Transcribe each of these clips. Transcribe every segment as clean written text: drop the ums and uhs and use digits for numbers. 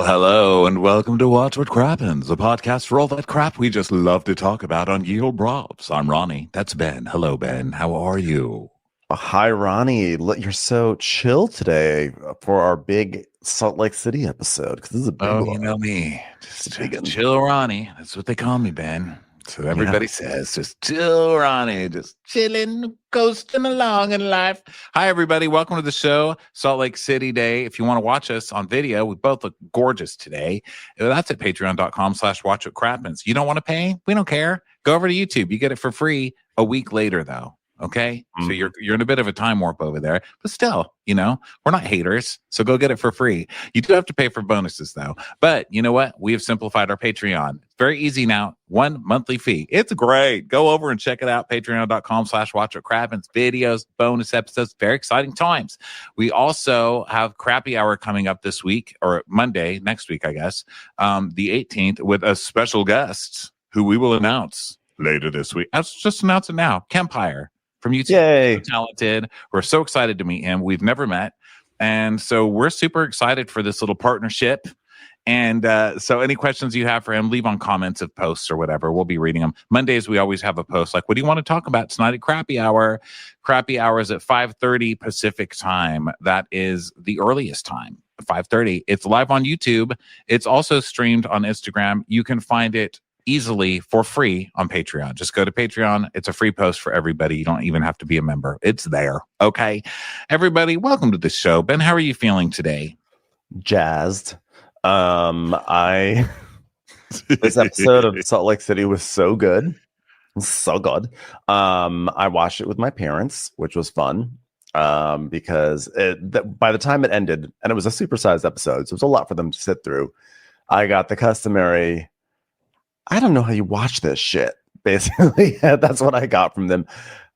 hello, and welcome to Watch What Crappens, a podcast for all that crap we just love to talk about on Ye Olde Brovs. I'm Ronnie. That's Ben. Hello, Ben. How are you? Hi, Ronnie. You're so chill today for our big Salt Lake City episode, because this is a big one. You know me. Just chill Ronnie. That's what they call me, Ben. So everybody says, just chill Ronnie, just chilling, coasting along in life. Hi, everybody. Welcome to the show, Salt Lake City Day. If you want to watch us on video, we both look gorgeous today. That's at patreon.com/watchwhatcrappens. You don't want to pay? We don't care. Go over to YouTube. You get it for free a week later, though. Okay, so you're in a bit of a time warp over there, but still, we're not haters, so go get it for free. You do have to pay for bonuses, though. But you know what? We have simplified our Patreon. It's very easy now. One monthly fee. It's great. Go over and check it out. Patreon.com/watchwhatcrappens. Videos, bonus episodes, very exciting times. We also have Crappy Hour coming up this week, or Monday, next week, I guess, the 18th, with a special guest who we will announce later this week. Let's just announce it now. Kempire. From YouTube. Yay. So talented. We're so excited to meet him. We've never met. And so we're super excited for this little partnership. And so any questions you have for him, leave on comments of posts or whatever. We'll be reading them. Mondays, we always have a post like, what do you want to talk about tonight at Crappy Hour? Crappy Hour is at 5:30 Pacific time. That is the earliest time, 5:30. It's live on YouTube. It's also streamed on Instagram. You can find it easily for free on Patreon. Just go to Patreon. It's a free post for everybody. You don't even have to be a member. It's there. Okay. Everybody, welcome to the show. Ben, how are you feeling today? Jazzed. This episode of Salt Lake City was so good. So good. I watched it with my parents, which was fun. Because by the time it ended, and it was a supersized episode, so it was a lot for them to sit through. I got the customary, I don't know how you watch this shit. Basically, that's what I got from them.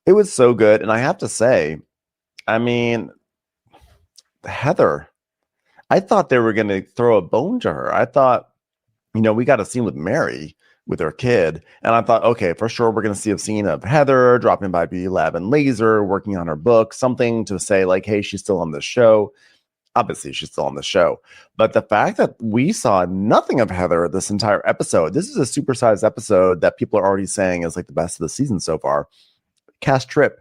It was so good. And I have to say, I mean, Heather, I thought they were going to throw a bone to her. I thought, we got a scene with Mary with her kid. And I thought, okay, for sure, we're going to see a scene of Heather dropping by Beauty Lab and Laser, working on her book, something to say like, hey, she's still on the show. Obviously, she's still on the show. But the fact that we saw nothing of Heather this entire episode, this is a supersized episode that people are already saying is like the best of the season so far. Cast trip.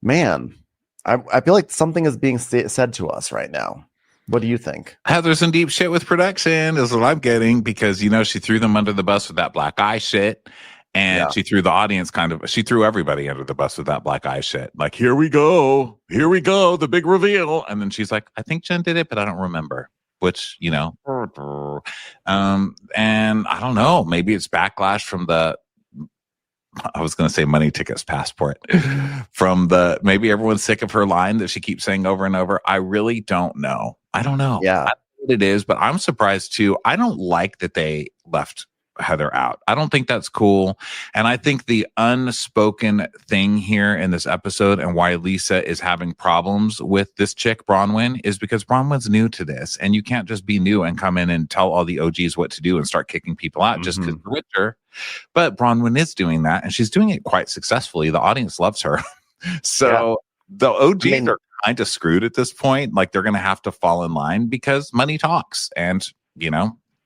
Man, I feel like something is being said to us right now. What do you think? Heather's in deep shit with production is what I'm getting because, she threw them under the bus with that black eye shit. And she threw the audience she threw everybody under the bus with that black eye shit. Like, here we go, the big reveal. And then she's like, I think Jen did it, but I don't remember. Which, and I don't know, maybe it's backlash from I was going to say money tickets passport from maybe everyone's sick of her line that she keeps saying over and over. I really don't know. I don't know. Yeah, I don't know what it is, but I'm surprised too. I don't like that they left Heather out. I don't think that's cool. And I think the unspoken thing here in this episode and why Lisa is having problems with this chick, Bronwyn, is because Bronwyn's new to this. And you can't just be new and come in and tell all the OGs what to do and start kicking people out just because you're with her. But Bronwyn is doing that and she's doing it quite successfully. The audience loves her. So the OGs are kind of screwed at this point. Like they're going to have to fall in line because money talks and,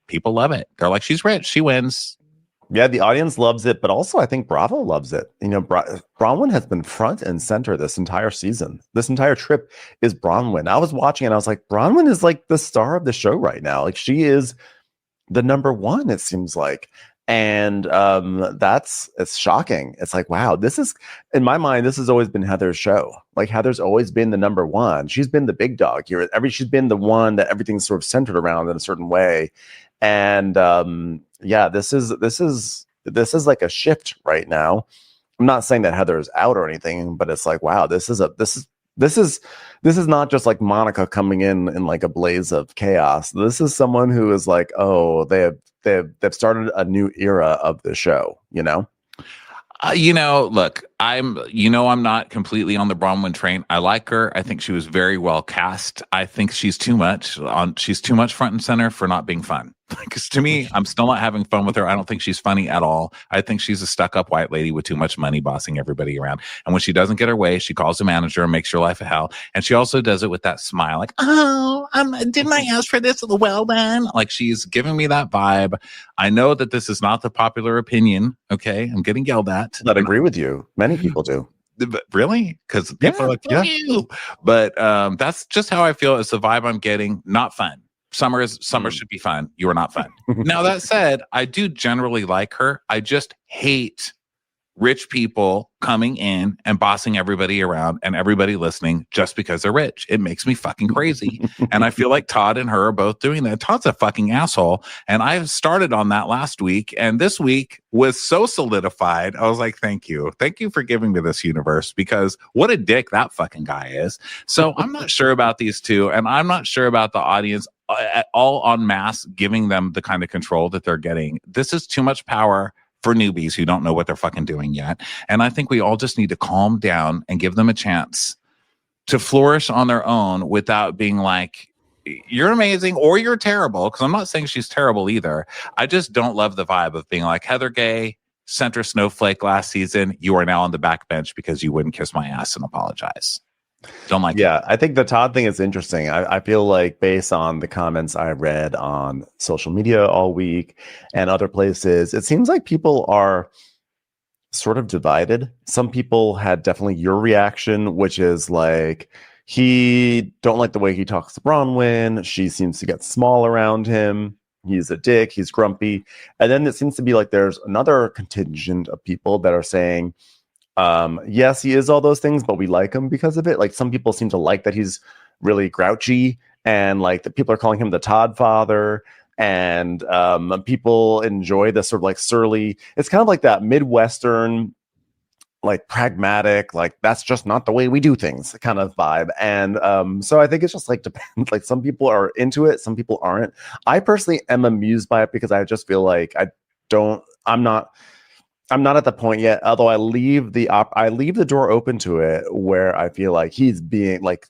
people love it. They're like, she's rich. She wins. Yeah, the audience loves it, but also I think Bravo loves it. Bronwyn has been front and center this entire season. This entire trip is Bronwyn. I was watching and I was like, Bronwyn is like the star of the show right now. Like she is the number one, it seems like. And it's shocking. It's like, wow, this is, in my mind, this has always been Heather's show. Like Heather's always been the number one. She's been the big dog here. She's been the one that everything's sort of centered around in a certain way. And this is like a shift right now. I'm not saying that Heather is out or anything, but it's like, wow, this is not just like Monica coming in like a blaze of chaos. This is someone who is like, oh, they've started a new era of the show, Look, I'm not completely on the Bronwyn train. I like her. I think she was very well cast. I think she's too much front and center for not being fun. Because to me, I'm still not having fun with her. I don't think she's funny at all. I think she's a stuck-up white lady with too much money bossing everybody around. And when she doesn't get her way, she calls the manager and makes your life a hell. And she also does it with that smile, like, oh, didn't I ask for this? Well, then, like, she's giving me that vibe. I know that this is not the popular opinion. Okay, I'm getting yelled at. I agree with you. Many people do. But really? Because people are like, you. But that's just how I feel. It's the vibe I'm getting. Not fun. Summer should be fun. You are not fun. Now, that said, I do generally like her. I just hate rich people coming in and bossing everybody around and everybody listening just because they're rich. It makes me fucking crazy. And I feel like Todd and her are both doing that. Todd's a fucking asshole. And I started on that last week. And this week was so solidified. I was like, thank you. Thank you for giving me this universe, because what a dick that fucking guy is. So I'm not sure about these two. And I'm not sure about the audience at all en masse giving them the kind of control that they're getting. This is too much power for newbies who don't know what they're fucking doing yet. And I think we all just need to calm down and give them a chance to flourish on their own without being like, you're amazing or you're terrible. Because I'm not saying she's terrible either. I just don't love the vibe of being like, Heather Gay, center snowflake last season, you are now on the back bench because you wouldn't kiss my ass and apologize. Don't like it. I think the Todd thing is interesting. I feel like, based on the comments I read on social media all week and other places, it seems like people are sort of divided. Some people had definitely your reaction, which is like, he don't like the way he talks to Bronwyn. She seems to get small around him. He's a dick. He's grumpy. And then it seems to be like there's another contingent of people that are saying, yes, he is all those things, but we like him because of it. Like, some people seem to like that he's really grouchy, and like the people are calling him the Todd father, and people enjoy this sort of like surly, it's kind of like that Midwestern, like pragmatic, like that's just not the way we do things kind of vibe. And so I think it's just like depends. Like, some people are into it, some people aren't. I personally am amused by it because I just feel like I'm not at the point yet, although I leave the door open to it, where I feel like he's being like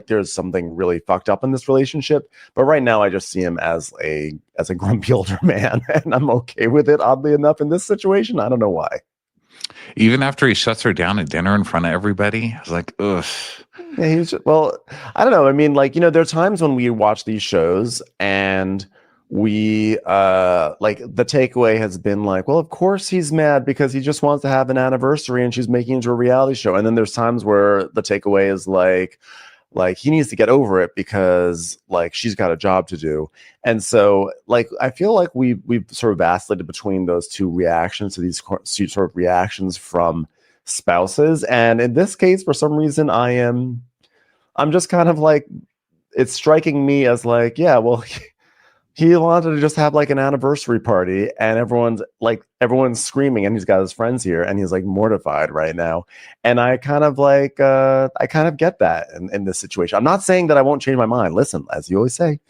there's something really fucked up in this relationship. But right now I just see him as a grumpy older man, and I'm okay with it, oddly enough, in this situation. I don't know why. Even after he shuts her down at dinner in front of everybody, I was like, ugh. Yeah, well, I don't know. I mean, like, there are times when we watch these shows and we like, the takeaway has been like, well, of course he's mad because he just wants to have an anniversary and she's making it into a reality show. And then there's times where the takeaway is like he needs to get over it because like she's got a job to do. And so like I feel like we've sort of vacillated between those two reactions to these sort of reactions from spouses. And in this case, for some reason, I'm just kind of like, it's striking me as like, yeah, well, he wanted to just have like an anniversary party, and everyone's screaming, and he's got his friends here, and he's like mortified right now. And I kind of get that in this situation. I'm not saying that I won't change my mind. Listen, as you always say,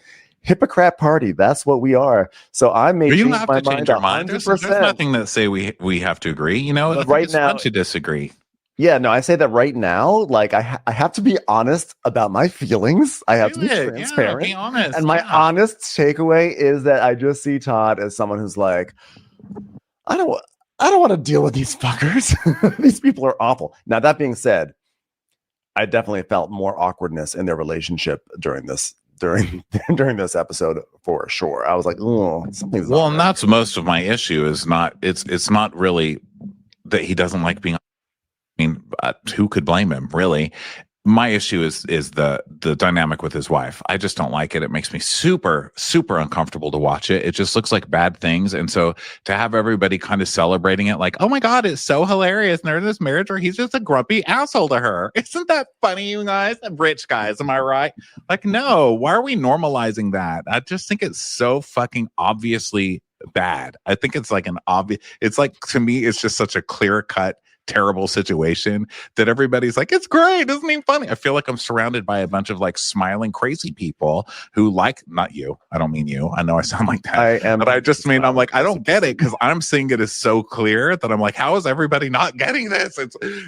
hypocrite party. That's what we are. So I may you change have my to change your mind. There's nothing that say we have to agree. You know, but right now to disagree. Yeah, no, I say that right now, like I have to be honest about my feelings. I have to be transparent. Be honest. And my honest takeaway is that I just see Todd as someone who's like, I don't want to deal with these fuckers. These people are awful. Now, that being said, I definitely felt more awkwardness in their relationship during this episode for sure. I was like, oh, something's well, and that's most of my issue is not it's not really that he doesn't like being. I mean, who could blame him, really? My issue is the dynamic with his wife. I just don't like it. It makes me super, super uncomfortable to watch it. It just looks like bad things. And so to have everybody kind of celebrating it like, oh my God, it's so hilarious. And they're in this marriage where he's just a grumpy asshole to her. Isn't that funny, you guys? Rich guys, am I right? Like, no, why are we normalizing that? I just think it's so fucking obviously bad. I think it's like it's like, to me, it's just such a clear cut terrible situation that everybody's like, it's great, isn't he funny? I feel like I'm surrounded by a bunch of like smiling crazy people who like, not you, I don't mean you, I know I sound like that, I am, but I just mean, I'm like, I don't get it because I'm seeing it as so clear that I'm like, how is everybody not getting this?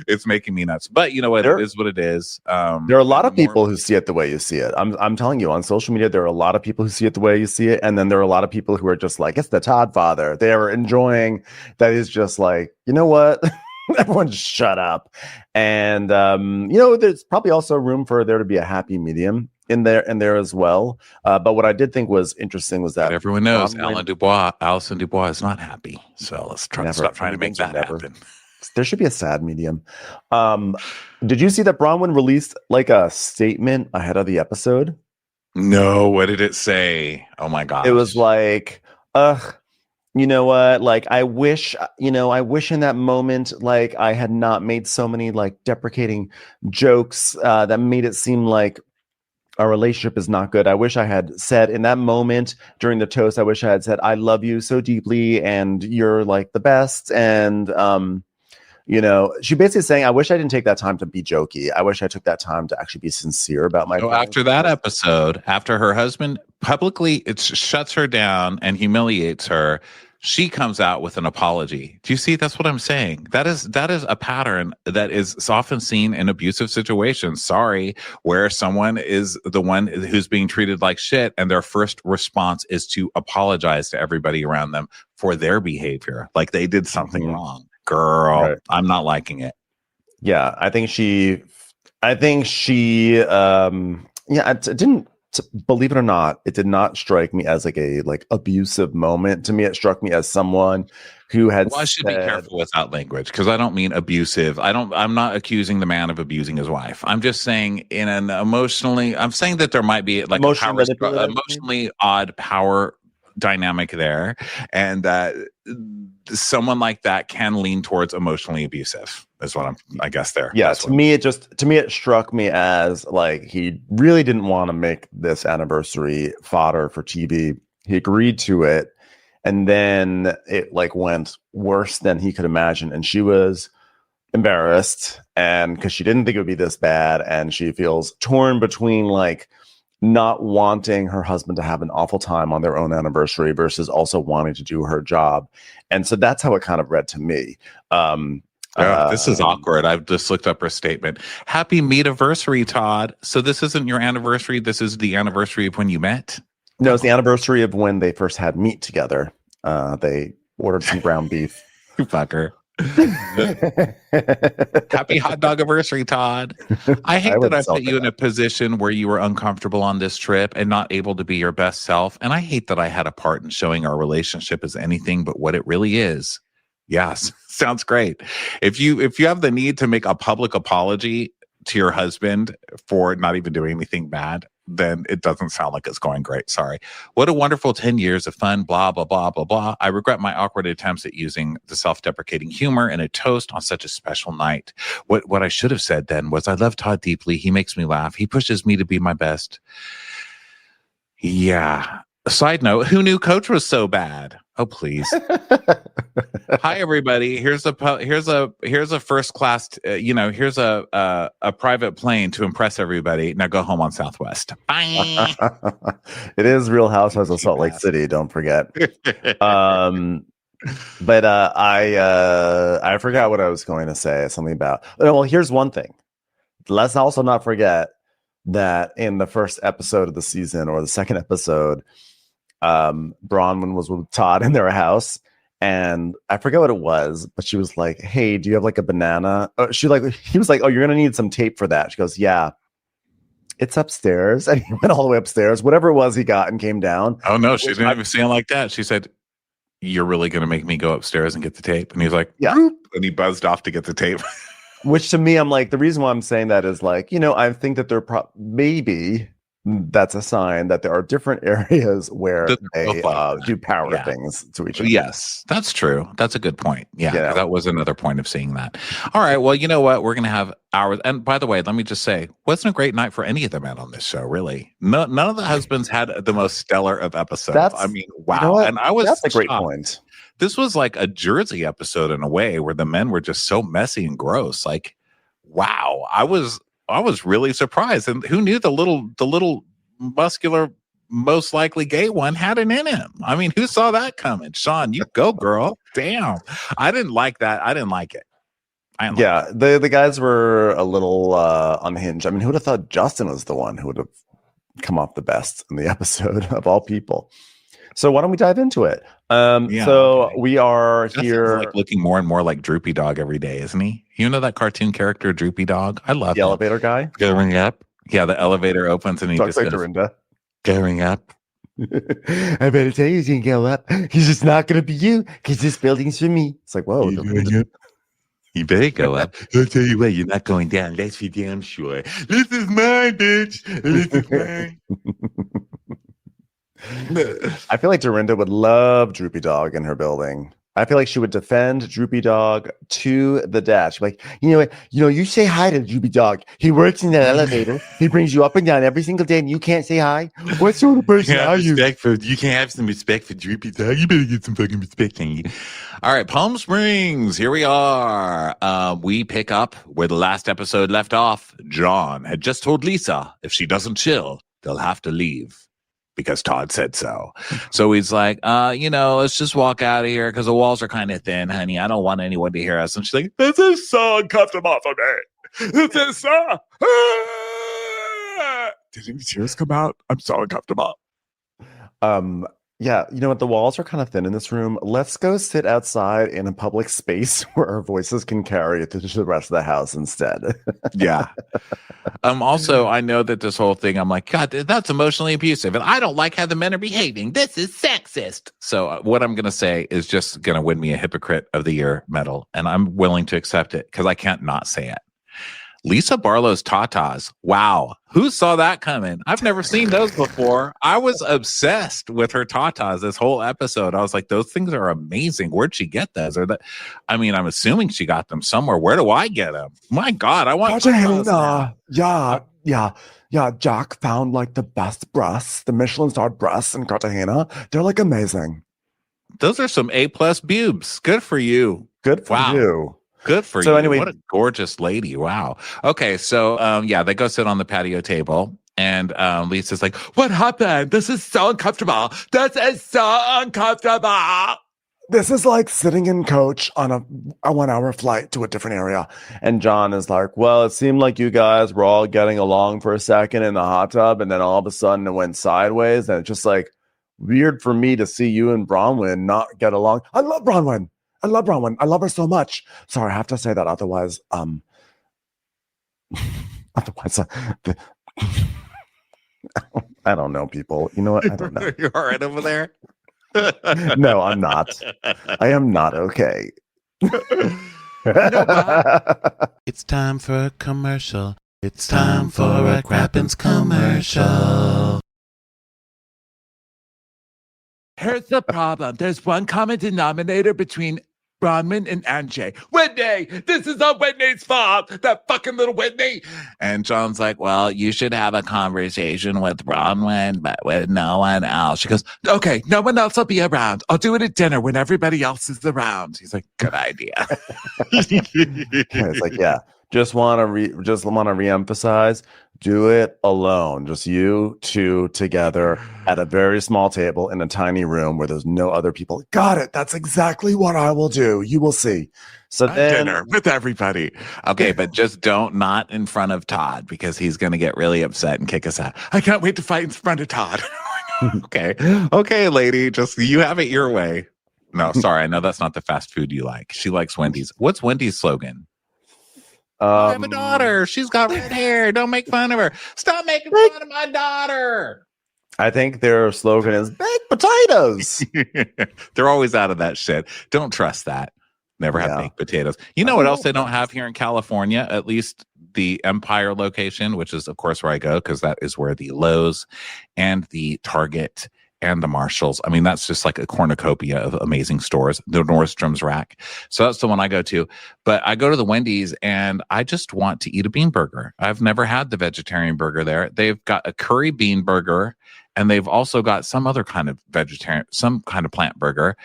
It's making me nuts. But you know what, it is what it is. There are a lot of people who see it the way you see it. I'm telling you, on social media, there are a lot of people who see it the way you see it, and then there are a lot of people who are just like, it's the Todd father. They are enjoying that. Is just like, you know what? Everyone just shut up. And there's probably also room for there to be a happy medium in there as well. But what I did think was interesting was that everyone knows Alison Dubois is not happy. So let's stop trying to make that happen. There should be a sad medium. Did you see that Bronwyn released like a statement ahead of the episode? No, what did it say? Oh my god. It was like, you know what? Like, I wish in that moment, like I had not made so many like deprecating jokes that made it seem like our relationship is not good. I wish I had said in that moment during the toast, I wish I had said, I love you so deeply and you're like the best. And, she basically saying, I wish I didn't take that time to be jokey. I wish I took that time to actually be sincere about my feelings. After that episode, after her husband publicly shuts her down and humiliates her, she comes out with an apology. Do you see? That's what I'm saying. That is a pattern that is often seen in abusive situations. Sorry, where someone is the one who's being treated like shit, and their first response is to apologize to everybody around them for their behavior, like they did something wrong. Girl, right. I'm not liking it. Yeah, I think she. It didn't. Believe it or not, it did not strike me as like a abusive moment. To me, it struck me as someone who had. Well, I should be careful with that language because I don't mean abusive. I'm not accusing the man of abusing his wife. I'm just saying in an emotionally. I'm saying that there might be like emotionally odd power dynamic there, and that someone like that can lean towards emotionally abusive. Is what I guess there. Yeah, to me it struck me as like he really didn't want to make this anniversary fodder for TV. He agreed to it, and then it like went worse than he could imagine, and she was embarrassed, and because she didn't think it would be this bad, and she feels torn between like not wanting her husband to have an awful time on their own anniversary versus also wanting to do her job, and so that's how it kind of read to me. This is awkward. I've just looked up her statement. Happy meet-iversary, Todd. So this isn't your anniversary. This is the anniversary of when you met? No, it's the anniversary of when they first had meat together. They ordered some ground beef. You fucker. Happy hot dog anniversary, Todd. I hate that I put you in a position where you were uncomfortable on this trip and not able to be your best self. And I hate that I had a part in showing our relationship as anything but what it really is. Yes, sounds great. If you have the need to make a public apology to your husband for not even doing anything bad, then it doesn't sound like it's going great. Sorry. What a wonderful 10 years of fun, blah, blah, blah, blah, blah. I regret my awkward attempts at using the self-deprecating humor in a toast on such a special night. What I should have said then was, I love Todd deeply. He makes me laugh. He pushes me to be my best. Yeah. Side note, who knew Coach was so bad? Oh, please. Hi, everybody. Here's a first class, here's a private plane to impress everybody. Now go home on Southwest. Bye. It is Real Housewives of Salt Lake City. Don't forget. But I forgot what I was going to say. Something about, well, here's one thing. Let's also not forget that in the first episode of the season, or the second episode, Bronwyn was with Todd in their house, and I forget what it was, but she was like, "Hey, do you have like a banana?" He was like, "Oh, you're gonna need some tape for that." She goes, "Yeah, it's upstairs," and he went all the way upstairs. Whatever it was, he got and came down. Oh no, she didn't even say it like that. She said, "You're really gonna make me go upstairs and get the tape?" And he's like, "Yeah," and he buzzed off to get the tape. Which to me, I'm like, the reason why I'm saying that is like, I think that they're maybe. That's a sign that there are different areas where they do power things to each other. Yes, that's true. That's a good point. Yeah, that was another point of seeing that. All right. Well, you know what? We're going to have hours. And by the way, let me just say, wasn't a great night for any of the men on this show, really. None of the husbands had the most stellar of episodes. Wow. And I was that's a great point. this was like a Jersey episode in a way where the men were just so messy and gross. Like, wow, I was really surprised. And who knew the little muscular, most likely gay one had it in him? I mean, who saw that coming? Sean, you go, girl. Damn. I didn't like that. I didn't like it. The guys were a little unhinged. I mean, who would have thought Justin was the one who would have come off the best in the episode of all people? So why don't we dive into it? We are Justin's here like looking more and more like Droopy Dog every day, isn't he? You know that cartoon character Droopy Dog? I love the elevator guy going up. Yeah, the elevator opens and he talks just like goes, Dorinda. Going up. I better tell you, he's gonna go up. He's just not gonna be you because this building's for me. It's like, whoa. You better go up. I'll tell you what, you're not going down. That's for damn sure. This is mine, bitch. This is mine. I feel like Dorinda would love Droopy Dog in her building. I feel like she would defend Droopy Dog to the death. She'd be like, you say hi to Droopy Dog. He works in that elevator. He brings you up and down every single day, and you can't say hi. What sort of person are you? You can't have some respect for Droopy Dog. You better get some fucking respect on you. All right, Palm Springs. Here we are. We pick up where the last episode left off. John had just told Lisa if she doesn't chill, they'll have to leave, because Todd said so. So he's like, let's just walk out of here because the walls are kind of thin, honey. I don't want anyone to hear us. And she's like, this is so uncomfortable for me. This is so... Did any tears come out? I'm so uncomfortable. Yeah, you know what? The walls are kind of thin in this room. Let's go sit outside in a public space where our voices can carry it to the rest of the house instead. Yeah. Also, I know that this whole thing, I'm like, God, that's emotionally abusive. And I don't like how the men are behaving. This is sexist. So what I'm going to say is just going to win me a Hypocrite of the Year medal. And I'm willing to accept it because I can't not say it. Lisa Barlow's tatas. Wow. Who saw that coming? I've never seen those before. I was obsessed with her tatas this whole episode. I was like, those things are amazing. Where'd she get those? I'm assuming she got them somewhere. Where do I get them? My God, I want tatas. Yeah. Jack found like the best breasts, the Michelin-starred breasts in Cartagena. They're like amazing. Those are some A+ boobs. Good for you. Good for you. Good for you. So anyway, what a gorgeous lady. Wow. Okay. So, they go sit on the patio table and Lisa's like, what happened? This is so uncomfortable. This is so uncomfortable. This is like sitting in coach on a 1-hour flight to a different area. And John is like, well, it seemed like you guys were all getting along for a second in the hot tub. And then all of a sudden it went sideways. And it's just like weird for me to see you and Bronwyn not get along. I love Bronwyn. I love her so much. Sorry, I have to say that. Otherwise, I don't know, people. You know what? I don't know. You're all right over there? No, I'm not. I am not okay. It's time for a commercial. It's time for a Crappens commercial. Here's the problem. There's one common denominator between Bronwyn and Anjay. Whitney! This is all Whitney's fault! That fucking little Whitney! And John's like, well, you should have a conversation with Bronwyn, but with no one else. She goes, okay, no one else will be around. I'll do it at dinner when everybody else is around. He's like, good idea. It's like, yeah. Just want to reemphasize, do it alone. Just you two together at a very small table in a tiny room where there's no other people. Got it. That's exactly what I will do. You will see. So then dinner with everybody. Okay, but just not in front of Todd because he's going to get really upset and kick us out. I can't wait to fight in front of Todd. Okay, lady. Just you have it your way. No, sorry. I know that's not the fast food you like. She likes Wendy's. What's Wendy's slogan? I have a daughter. She's got red hair. Don't make fun of her. Stop making fun of my daughter. I think their slogan is baked potatoes. They're always out of that shit. Don't trust that. Never have baked potatoes. You know what else they don't have here in California? At least the Empire location, which is, of course, where I go, because that is where the Lowe's and the Target and the Marshalls. I mean, that's just like a cornucopia of amazing stores. The Nordstrom's rack. So that's the one I go to. But I go to the Wendy's and I just want to eat a bean burger. I've never had the vegetarian burger there. They've got a curry bean burger and they've also got some other kind of vegetarian, some kind of plant burger.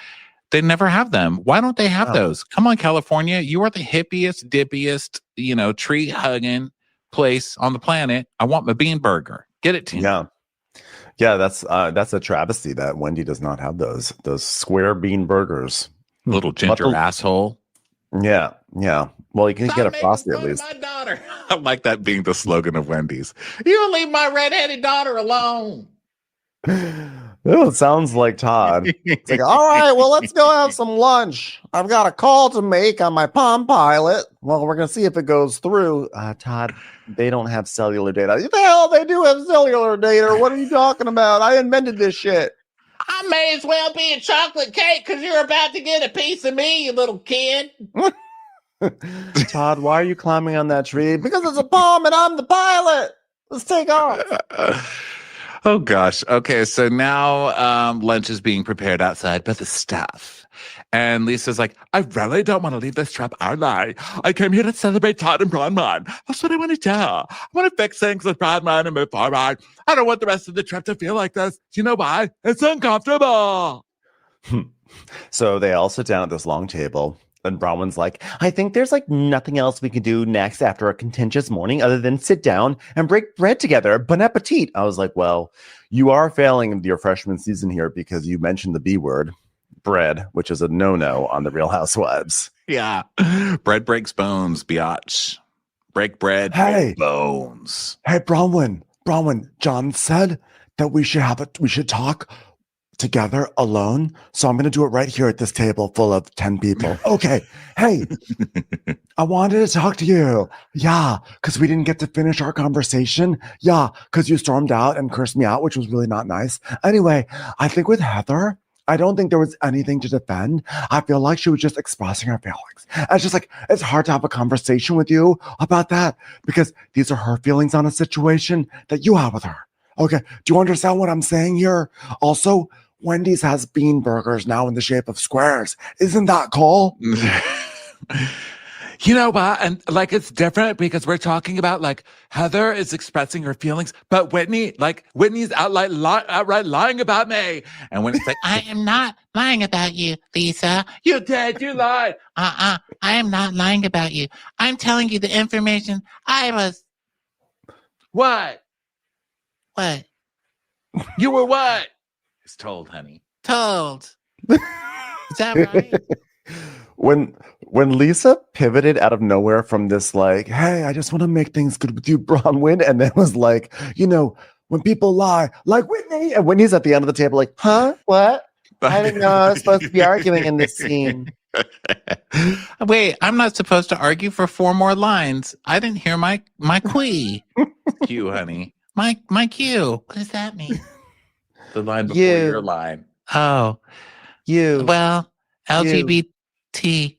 They never have them. Why don't they have those? Come on, California. You are the hippiest, dippiest, tree hugging place on the planet. I want my bean burger. Get it to me. Yeah, that's a travesty that Wendy does not have those square bean burgers. Little ginger asshole. Yeah. Well, you can get a frosty at least. My daughter. I like that being the slogan of Wendy's. You leave my redheaded daughter alone. Oh, it sounds like Todd. It's like, all right, well, let's go have some lunch. I've got a call to make on my Palm Pilot. Well, we're going to see if it goes through. Todd, they don't have cellular data. The hell, they do have cellular data. What are you talking about? I invented this shit. I may as well be a chocolate cake because you're about to get a piece of me, you little kid. Todd, why are you climbing on that tree? Because it's a palm and I'm the pilot. Let's take off. Oh, gosh. Okay, so now lunch is being prepared outside by the staff. And Lisa's like, I really don't want to leave this trip early. I came here to celebrate Todd and Bronwyn. That's what I want to do. I want to fix things with Bronwyn and move forward. I don't want the rest of the trip to feel like this. Do you know why? It's uncomfortable. So they all sit down at this long table. And Bronwyn's like, I think there's like nothing else we can do next after a contentious morning other than sit down and break bread together. Bon appetit. I was like, well, you are failing your freshman season here because you mentioned the B word, bread, which is a no-no on the Real Housewives. Yeah. Bread breaks bones, biatch. Break bread, break bones. Hey, Bronwyn, John said that we should talk together alone, so I'm going to do it right here at this table full of 10 people. Okay. Hey, I wanted to talk to you. Yeah, because we didn't get to finish our conversation. Yeah, because you stormed out and cursed me out, which was really not nice. Anyway, I think with Heather, I don't think there was anything to defend. I feel like she was just expressing her feelings. And it's just like, it's hard to have a conversation with you about that because these are her feelings on a situation that you have with her. Okay. Do you understand what I'm saying here? Also, Wendy's has bean burgers now in the shape of squares. Isn't that cool? You know what? And like, it's different because we're talking about like Heather is expressing her feelings, but Whitney's outright lying about me. And when it's like, I am not lying about you, Lisa. You did. You lied. I am not lying about you. I'm telling you the information I was. What? What? You were what? It's told, honey. Told. Is that right? When Lisa pivoted out of nowhere from this, like, hey, I just want to make things good with you, Bronwyn, and then was like, when people lie, like Whitney, and Whitney's at the end of the table, like, huh? What? I didn't know I was supposed to be arguing in this scene. Wait, I'm not supposed to argue for 4 more lines. I didn't hear my cue. Cue, honey. My cue. What does that mean? The line before your line. Oh. You. Well, LGBT.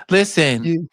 Listen.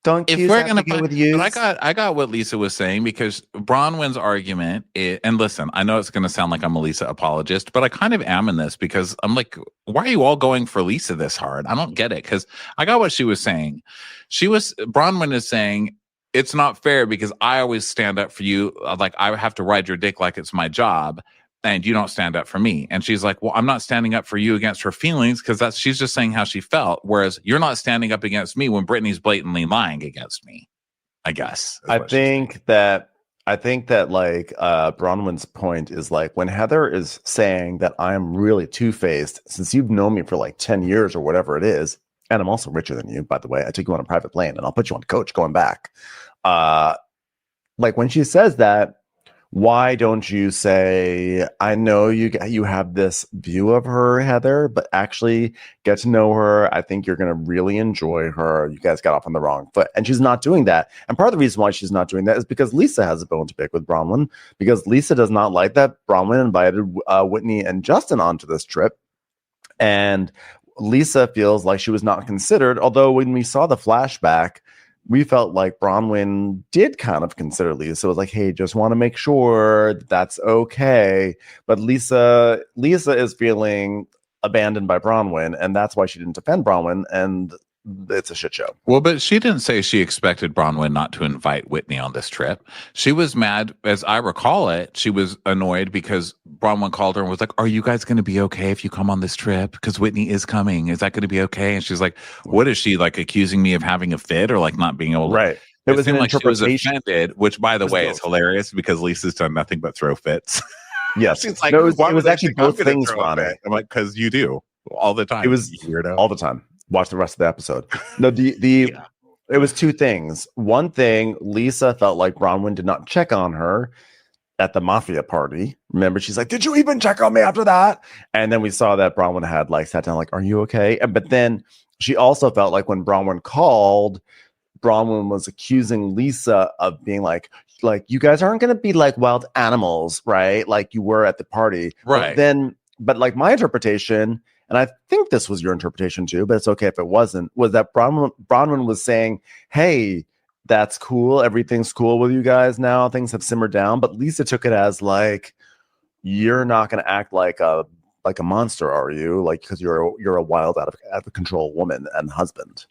Don't if we're gonna go with you. I got what Lisa was saying because Bronwyn's argument is, and listen, I know it's gonna sound like I'm a Lisa apologist, but I kind of am in this because I'm like, why are you all going for Lisa this hard? I don't get it. Because I got what she was saying. Bronwyn is saying it's not fair because I always stand up for you. Like I have to ride your dick like it's my job. And you don't stand up for me. And she's like, well, I'm not standing up for you against her feelings because she's just saying how she felt. Whereas you're not standing up against me when Brittany's blatantly lying against me, I guess. I think that like Bronwyn's point is like when Heather is saying that I'm really two-faced since you've known me for like 10 years or whatever it is. And I'm also richer than you, by the way. I took you on a private plane and I'll put you on coach going back. Like when she says that, why don't you say, I know you have this view of her, Heather, but actually get to know her. I think you're going to really enjoy her. You guys got off on the wrong foot. And she's not doing that. And part of the reason why she's not doing that is because Lisa has a bone to pick with Bronwyn, because Lisa does not like that Bronwyn invited Whitney and Justin onto this trip. And Lisa feels like she was not considered, although when we saw the flashback, we felt like Bronwyn did kind of consider Lisa. It was like, hey, just want to make sure that's okay. But Lisa is feeling abandoned by Bronwyn, and that's why she didn't defend Bronwyn, and it's a shit show. Well, but she didn't say she expected Bronwyn not to invite Whitney on this trip. She was mad, as I recall it, she was annoyed because Bronwyn called her and was like, "Are you guys going to be okay if you come on this trip? Because Whitney is coming. Is that going to be okay?" And she's like, "What is she like accusing me of having a fit or like not being able to?" Right. It was seemed an like she was interpretation. offended, which, by the way, is hilarious because Lisa's done nothing but throw fits. Yes, she's like, no, it "Why was would I actually think I'm both gonna things, throw a Ronnie. fit?" I'm like, "Because you do all the time. It was you weirdo." all the time. Watch the rest of the episode. No, the it was two things. One thing, Lisa felt like Bronwyn did not check on her at the mafia party. Remember, she's like, "Did you even check on me after that?" And then we saw that Bronwyn had like sat down, like, "Are you okay?" But then she also felt like when Bronwyn called, Bronwyn was accusing Lisa of being like you guys aren't going to be like wild animals, right? Like you were at the party, right? But like my interpretation, and I think this was your interpretation too, but it's okay if it wasn't, was that Bronwyn was saying, "Hey, that's cool. Everything's cool with you guys now. Things have simmered down." But Lisa took it as like, "You're not going to act like a monster, are you? Like, because you're a wild, out of control woman and husband."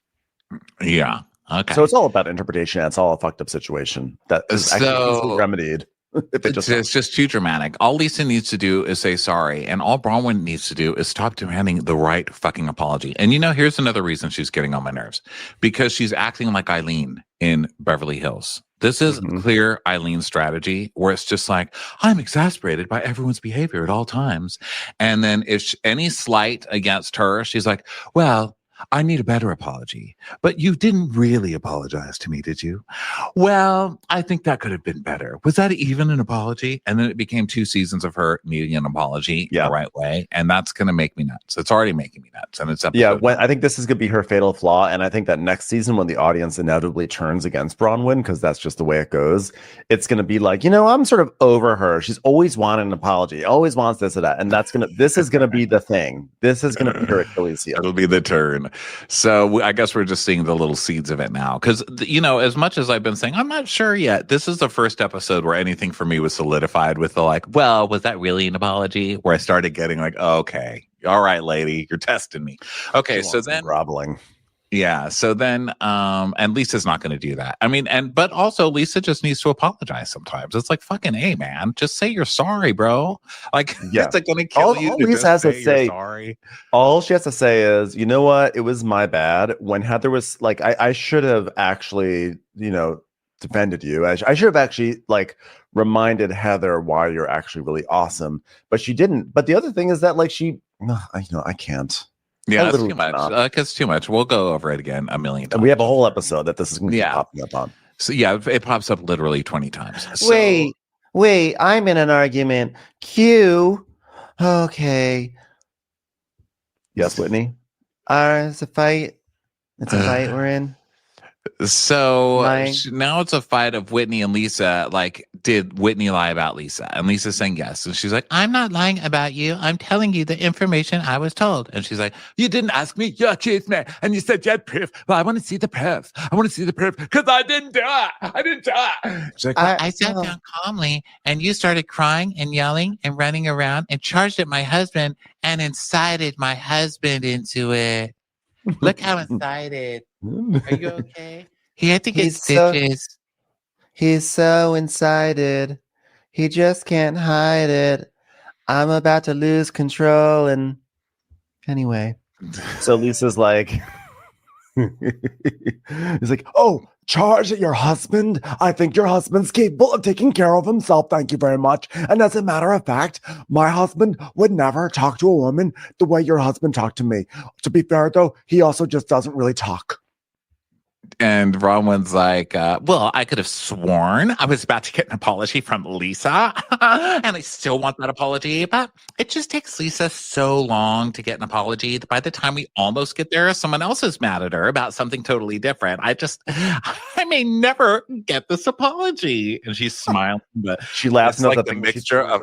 Yeah. Okay. So it's all about interpretation. It's all a fucked up situation that is actually easily remedied. It's just too dramatic. All Lisa needs to do is say sorry, and all Bronwyn needs to do is stop demanding the right fucking apology. And here's another reason she's getting on my nerves, because she's acting like Eileen in Beverly Hills. This is clear Eileen's strategy, where it's just like, I'm exasperated by everyone's behavior at all times. And then if any slight against her, she's like, well, I need a better apology. But you didn't really apologize to me, did you? Well, I think that could have been better. Was that even an apology? And then it became 2 seasons of her needing an apology the right way. And that's going to make me nuts. It's already making me nuts. And it's I think this is going to be her fatal flaw. And I think that next season, when the audience inevitably turns against Bronwyn, because that's just the way it goes, it's going to be like, I'm sort of over her. She's always wanted an apology, always wants this or that. And this is going to be the thing. This is going to be her Achilles heel. It'll be the turn. So I guess we're just seeing the little seeds of it now. Because, as much as I've been saying, I'm not sure yet, this is the first episode where anything for me was solidified with the like, well, was that really an apology? Where I started getting like, okay, all right, lady, you're testing me. Okay, so then groveling. Yeah. So then, and Lisa's not going to do that. I mean, but also Lisa just needs to apologize sometimes. It's like, fucking A, man, just say you're sorry, bro. Like, it's like going to kill you. All Lisa has to say, sorry. All she has to say is, you know what? It was my bad. When Heather was like, I should have actually, defended you. I should have actually like reminded Heather why you're actually really awesome, but she didn't. But the other thing is that like I can't. Yeah, that's too much. It's too much. We'll go over it again a million times. And we have a whole episode that this is going to be popping up on. So yeah, it pops up literally 20 times. So, wait, I'm in an argument. Q. Okay. Yes, Whitney. It's a fight. It's a fight we're in. So now it's a fight of Whitney and Lisa. Like, did Whitney lie about Lisa? And Lisa's saying yes. And she's like, I'm not lying about you. I'm telling you the information I was told. And she's like, you didn't ask me. You accused me. And you said you had proof. Well, I want to see the proof. I want to see the proof because I didn't do it. I didn't do it. She's like, I sat down calmly and you started crying and yelling and running around and charged at my husband and incited my husband into it. Look how incited. Are you okay? I think it's stitches. He's so incited. He just can't hide it. I'm about to lose control. And anyway, so Lisa's like, he's like, oh, charge at your husband. I think your husband's capable of taking care of himself. Thank you very much. And as a matter of fact, my husband would never talk to a woman the way your husband talked to me. To be fair, though, he also just doesn't really talk. And Bronwyn's like, well, I could have sworn I was about to get an apology from Lisa, and I still want that apology, but it just takes Lisa so long to get an apology that by the time we almost get there, someone else is mad at her about something totally different. I may never get this apology. And she's smiling, but she laughs. It's like the mixture of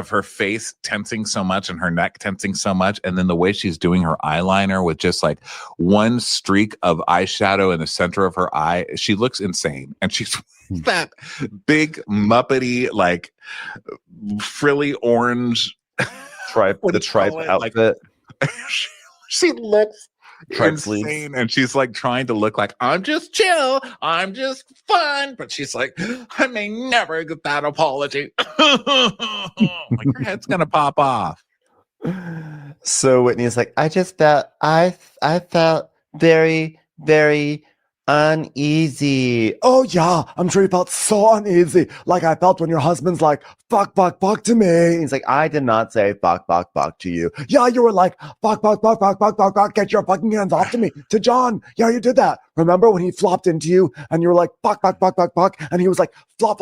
her face tensing so much and her neck tensing so much, and then the way she's doing her eyeliner with just like one streak of eyeshadow in the center of her eye. She looks insane, and she's that big muppety, like frilly orange tripe outfit. Like, she looks insane, and she's like trying to look like I'm just chill, I'm just fun, but she's like, I may never get that apology. Like your head's gonna pop off. So Whitney's like, I just felt I felt very, very uneasy. Oh yeah, I'm sure you felt so uneasy. Like I felt when your husband's like, fuck to me. He's like, I did not say fuck to you. Yeah, you were like, fuck, get your fucking hands off to me. To John. Yeah, you did that. Remember when he flopped into you and you were like, fuck, and he was like, flop.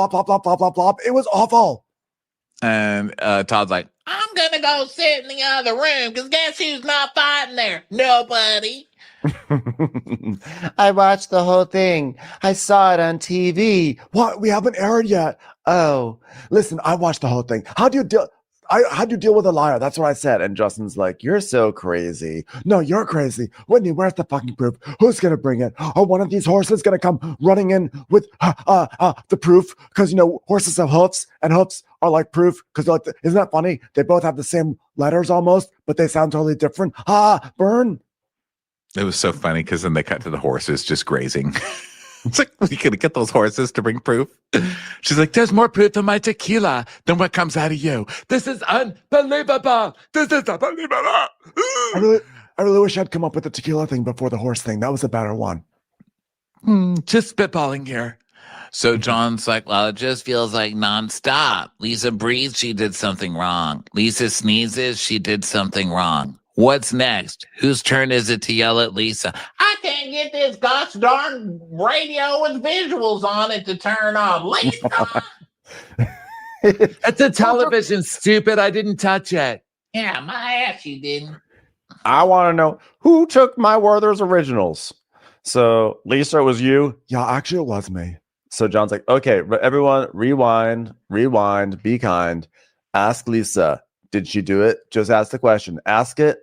It was awful. And Todd's like, I'm gonna go sit in the other room because guess who's not fighting there? Nobody. I watched the whole thing. I saw it on TV. What? We haven't aired yet. Oh, listen, I watched the whole thing. How do you deal with a liar? That's what I said. And Justin's like, you're so crazy. No, you're crazy. Whitney, where's the fucking proof? Who's going to bring it? Are one of these horses going to come running in with the proof? Because, horses have hoofs and hoofs are like proof. Because like, isn't that funny? They both have the same letters almost, but they sound totally different. Burn. It was so funny because then they cut to the horses just grazing. It's like, we could get those horses to bring proof. She's like, there's more proof in my tequila than what comes out of you. This is unbelievable. This is unbelievable. I really wish I'd come up with the tequila thing before the horse thing. That was a better one. Just spitballing here. So John's like, well, it just feels like nonstop. Lisa breathes, she did something wrong. Lisa sneezes, she did something wrong. What's next? Whose turn is it to yell at Lisa? I can't get this gosh darn radio with visuals on it to turn on. Lisa! It's a television, stupid. I didn't touch it. Yeah, my ass you didn't. I want to know who took my Werther's originals. So Lisa, it was you? Yeah, actually it was me. So John's like, okay, everyone rewind, be kind. Ask Lisa, did she do it? Just ask the question. Ask it.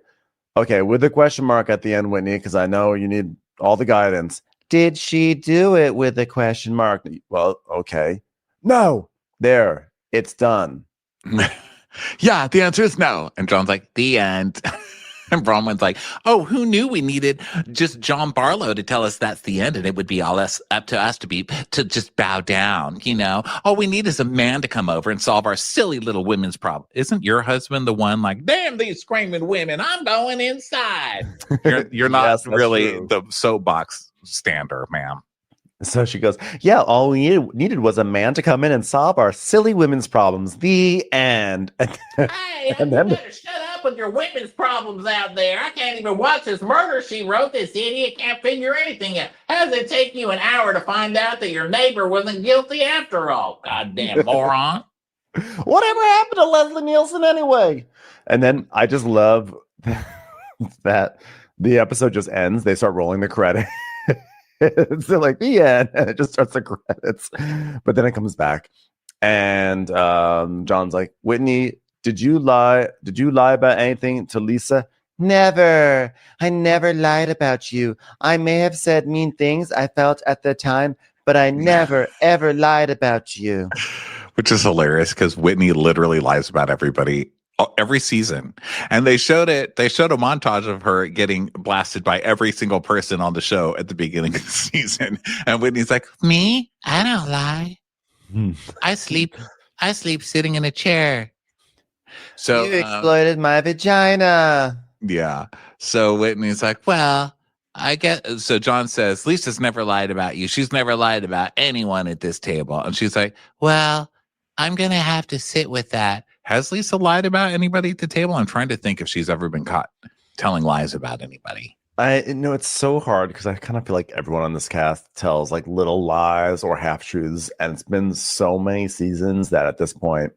Okay, with the question mark at the end, Whitney, because I know you need all the guidance. Did she do it with a question mark? Well, okay. No. There. It's done. Yeah, the answer is no. And John's like, the end. And Bronwyn's like, oh, who knew we needed just John Barlow to tell us that's the end, and it would be all up to us to just bow down, All we need is a man to come over and solve our silly little women's problem. Isn't your husband the one like, damn these screaming women, I'm going inside? You're not Yes, really true. the soapbox stander, ma'am. So she goes, yeah, all we needed was a man to come in and solve our silly women's problems. The end. Hey, you better shut up with your women's problems out there. I can't even watch this murder she wrote. This idiot can't figure anything out. How does it take you an hour to find out that your neighbor wasn't guilty after all? Goddamn moron. Whatever happened to Leslie Nielsen anyway? And then I just love that the episode just ends. They start rolling the credits. So like the end, and it just starts the credits, but then it comes back, and John's like, Whitney, did you lie about anything to Lisa? Never. I never lied about you. I may have said mean things I felt at the time, but I never ever lied about you. Which is hilarious because Whitney literally lies about everybody every season. And they showed a montage of her getting blasted by every single person on the show at the beginning of the season. And Whitney's like, me? I don't lie. I sleep sitting in a chair. So you exploited my vagina. Yeah. So Whitney's like, well, I get. So John says, Lisa's never lied about you. She's never lied about anyone at this table. And she's like, well, I'm going to have to sit with that. Has Lisa lied about anybody at the table? I'm trying to think if she's ever been caught telling lies about anybody. I know it's so hard because I kind of feel like everyone on this cast tells like little lies or half truths, and it's been so many seasons that at this point,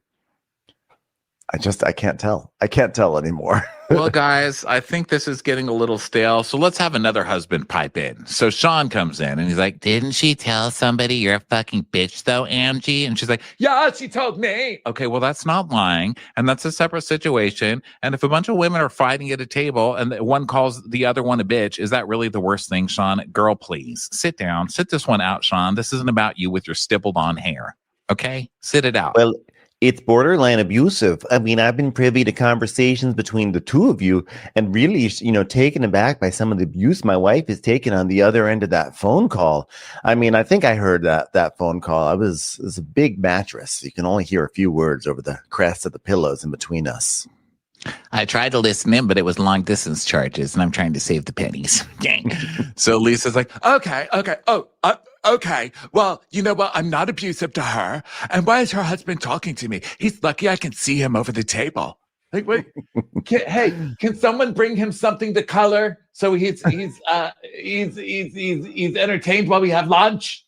I can't tell. I can't tell anymore. Well, guys, I think this is getting a little stale. So let's have another husband pipe in. So Sean comes in and he's like, didn't she tell somebody you're a fucking bitch though, Angie? And she's like, yeah, she told me. Okay, well, that's not lying. And that's a separate situation. And if a bunch of women are fighting at a table and one calls the other one a bitch, is that really the worst thing, Sean? Girl, please sit down. Sit this one out, Sean. This isn't about you with your stippled on hair. Okay? Sit it out. Well, It's borderline abusive. I mean, I've been privy to conversations between the two of you and really, taken aback by some of the abuse my wife has taken on the other end of that phone call. I mean, I think I heard that phone call. It was a big mattress. You can only hear a few words over the crest of the pillows in between us. I tried to listen in, but it was long distance charges, and I'm trying to save the pennies. So Lisa's like, okay. Okay. Well, you know what? I'm not abusive to her. And why is her husband talking to me? He's lucky I can see him over the table. Like, wait, can someone bring him something to color so he's entertained while we have lunch?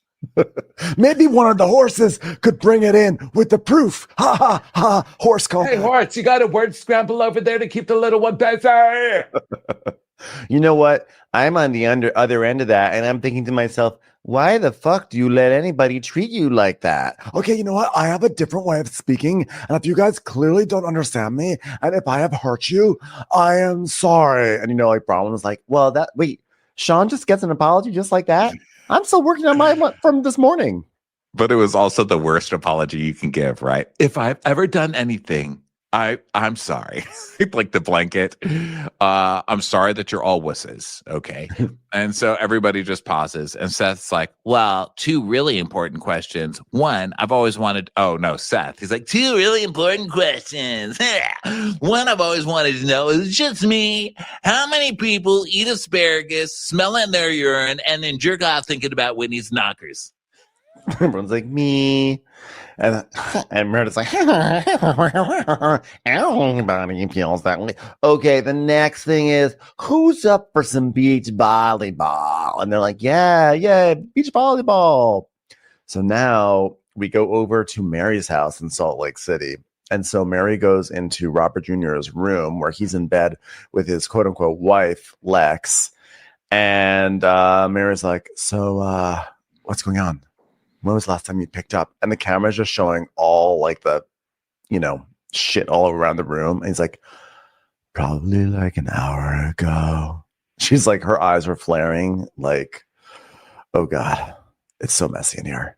Maybe one of the horses could bring it in with the proof. Ha ha ha! Horse call. Hey, horse, you got a word scramble over there to keep the little one busy. You know what? I'm on the other end of that, and I'm thinking to myself, why the fuck do you let anybody treat you like that? Okay, you know what? I have a different way of speaking, and if you guys clearly don't understand me, and if I have hurt you, I am sorry. And Bronwyn was like, well, wait, Sean just gets an apology just like that? I'm still working on my one from this morning. But it was also the worst apology you can give, right? If I've ever done anything, I'm sorry. Like the blanket. I'm sorry that you're all wusses. Okay. And so everybody just pauses. And Seth's like, well, two really important questions. One, I've always wanted. Oh, no, Seth. He's like, two really important questions. One I've always wanted to know is just me. How many people eat asparagus, smell it in their urine, and then jerk off thinking about Whitney's knockers? Everyone's like, me. And Meredith's like, everybody feels that way. Okay, the next thing is, who's up for some beach volleyball? And they're like, yeah, beach volleyball. So now we go over to Mary's house in Salt Lake City. And so Mary goes into Robert Jr.'s room where he's in bed with his quote unquote wife, Lex. And Mary's like, so what's going on? When was the last time you picked up? And the camera's just showing all like the, shit all around the room. And he's like, probably like an hour ago. She's like, her eyes were flaring like, oh God, it's so messy in here.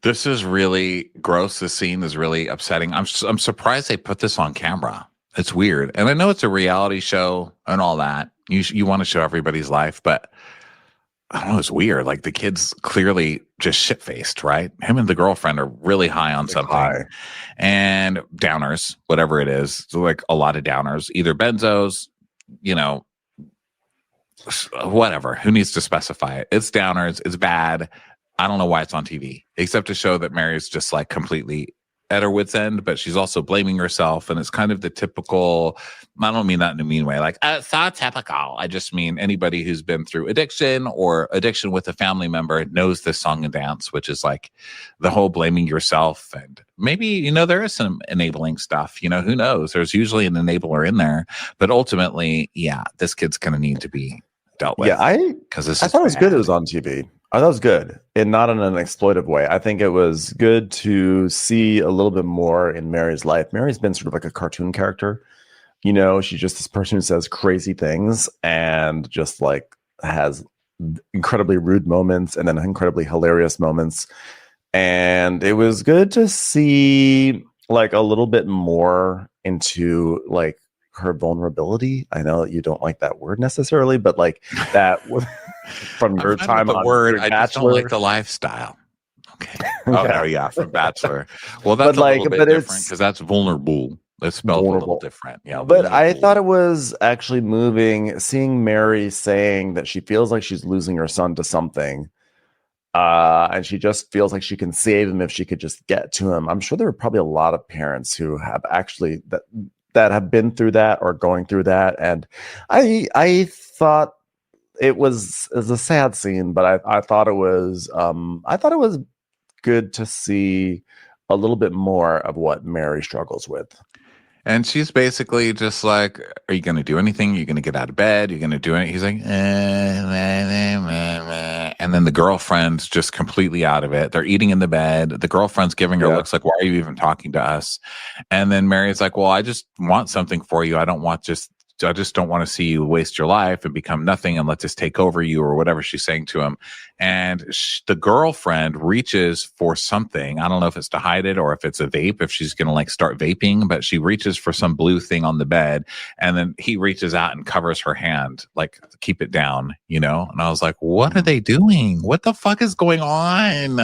This is really gross. This scene is really upsetting. I'm surprised they put this on camera. It's weird. And I know it's a reality show and all that. You want to show everybody's life, but I don't know, it's weird. Like the kid's clearly just shit-faced, right? Him and the girlfriend are really high on something. And downers, whatever it is. So like a lot of downers, either benzos, whatever. Who needs to specify it? It's downers. It's bad. I don't know why it's on TV, except to show that Mary's just like completely at her wit's end, but she's also blaming herself. And it's kind of the typical, I don't mean that in a mean way, like, so typical. I just mean anybody who's been through addiction or addiction with a family member knows this song and dance, which is like the whole blaming yourself. And maybe, there is some enabling stuff, who knows? There's usually an enabler in there, but ultimately, yeah, this kid's going to need to be dealt with. Yeah, I thought it was good it was on TV. I thought it was good and not in an exploitive way. I think it was good to see a little bit more in Mary's life. Mary's been sort of like a cartoon character. She's just this person who says crazy things and just like has incredibly rude moments and then incredibly hilarious moments. And it was good to see like a little bit more into like her vulnerability. I know that you don't like that word necessarily, but like that from your time on word, I just don't like the lifestyle. Okay. Oh, yeah, from Bachelor. Well, that's a little bit different because that's vulnerable. It's spelled a little different. Yeah. But I thought it was actually moving, seeing Mary saying that she feels like she's losing her son to something. And she just feels like she can save him if she could just get to him. I'm sure there are probably a lot of parents who have actually that have been through that or going through that. And I thought it was a sad scene, but I thought it was good to see a little bit more of what Mary struggles with. And she's basically just like, are you going to do anything? Are you going to get out of bed? Are you going to do anything? He's like, and then the girlfriend's just completely out of it. They're eating in the bed. The girlfriend's giving her looks like, why are you even talking to us? And then Mary's like, well, I just want something for you. I don't want just just don't want to see you waste your life and become nothing and let this take over you, or whatever she's saying to him. And the girlfriend reaches for something. I don't know if it's to hide it or if it's a vape, if she's going to like start vaping, but she reaches for some blue thing on the bed. And then he reaches out and covers her hand, like, keep it down, you know? And I was like, what are they doing? What the fuck is going on?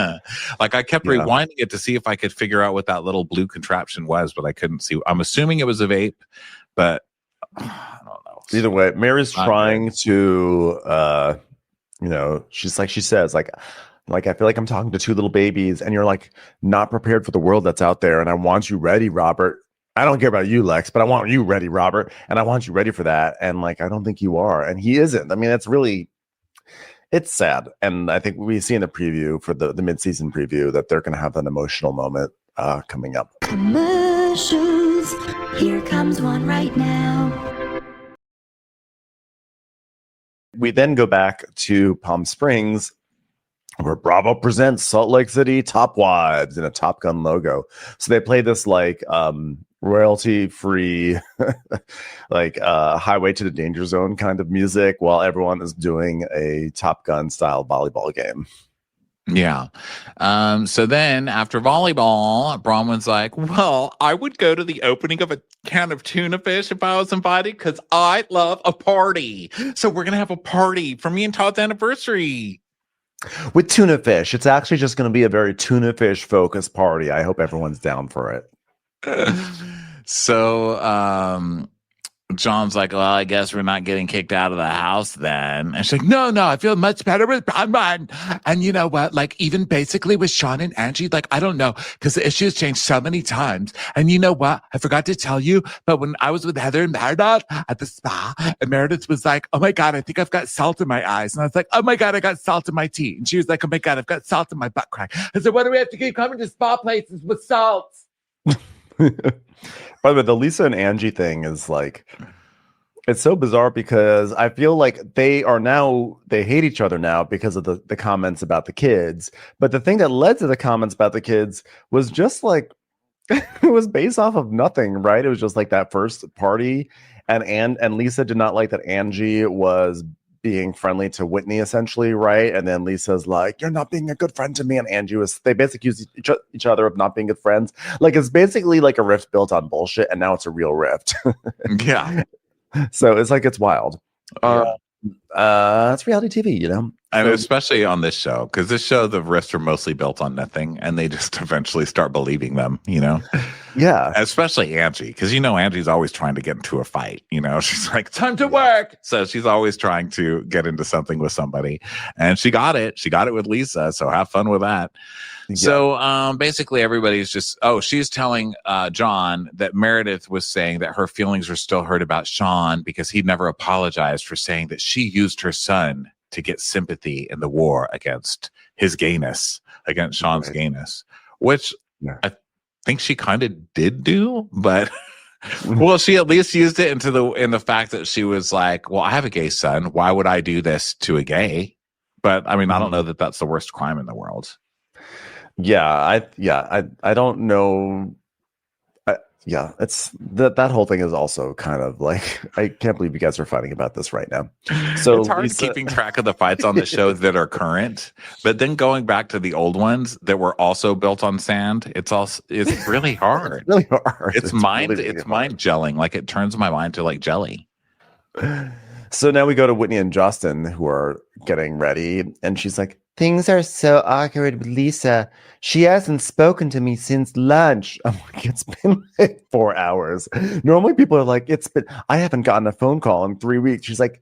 Like, I kept rewinding it to see if I could figure out what that little blue contraption was, but I couldn't see. I'm assuming it was a vape, but I don't know. Either way, Mary's trying to, you know, she's like, she says, like, I feel like I'm talking to two little babies, and you're like not prepared for the world that's out there. And I want you ready, Robert. I don't care about you, Lex, but I want you ready, Robert. And I want you ready for that. And like, I don't think you are. And he isn't. I mean, it's sad. And I think we see in the preview for the mid-season preview that they're going to have an emotional moment coming up. Commercials. Here comes one right now. We then go back to Palm Springs, where Bravo presents Salt Lake City Top Wives in a Top Gun logo. So they play this like royalty free, like Highway to the Danger Zone kind of music while everyone is doing a Top Gun style volleyball game. Yeah. So then after volleyball, Bronwyn's like, well, I would go to the opening of a can of tuna fish if I was invited, because I love a party. So we're going to have a party for me and Todd's anniversary. With tuna fish. It's actually just going to be a very tuna fish focused party. I hope everyone's down for it. So John's like, well, I guess we're not getting kicked out of the house then. And she's like, no, I feel much better with Bronwyn. And you know what? Like, even basically with Sean and Angie, like, I don't know, because the issue has changed so many times. And you know what? I forgot to tell you, but when I was with Heather and Meredith at the spa, and Meredith was like, oh my God, I think I've got salt in my eyes. And I was like, oh my God, I got salt in my teeth. And she was like, oh my God, I've got salt in my butt crack. I said, what do we have to keep coming to spa places with salt? By the way, the Lisa and Angie thing is like, it's so bizarre because I feel like they hate each other now because of the comments about the kids. But the thing that led to the comments about the kids was just like, it was based off of nothing, right? It was just like that first party, and Lisa did not like that Angie was being friendly to Whitney, essentially, right? And then Lisa's like, you're not being a good friend to me. And Angie they basically accused each other of not being good friends. Like, it's basically like a rift built on bullshit, and now it's a real rift. Yeah. So it's like, it's wild. It's reality TV, you know? And especially on this show, because this show, the rifts are mostly built on nothing, and they just eventually start believing them, you know? Yeah. Especially Angie, because, you know, Angie's always trying to get into a fight, you know? She's like, time to work. So she's always trying to get into something with somebody. And she got it. She got it with Lisa, so have fun with that. Yeah. So basically everybody's just, she's telling John that Meredith was saying that her feelings are still hurt about Sean because he never apologized for saying that she used her son to get sympathy in the war against his gayness, against Sean's gayness, which I think she kind of did do, but well, she at least used it in the fact that she was like, well, I have a gay son. Why would I do this to a gay? But I mean, I don't know that that's the worst crime in the world. I don't know. It's that whole thing is also kind of like, I can't believe you guys are fighting about this right now. So it's hard keeping track of the fights on the show that are current, but then going back to the old ones that were also built on sand, it's really hard. It's really hard. It's mind gelling. Like, it turns my mind to like jelly. So now we go to Whitney and Justin, who are getting ready, and she's like, things are so awkward with Lisa. She hasn't spoken to me since lunch. I'm like, it's been like 4 hours. Normally people are like, I haven't gotten a phone call in 3 weeks. She's like,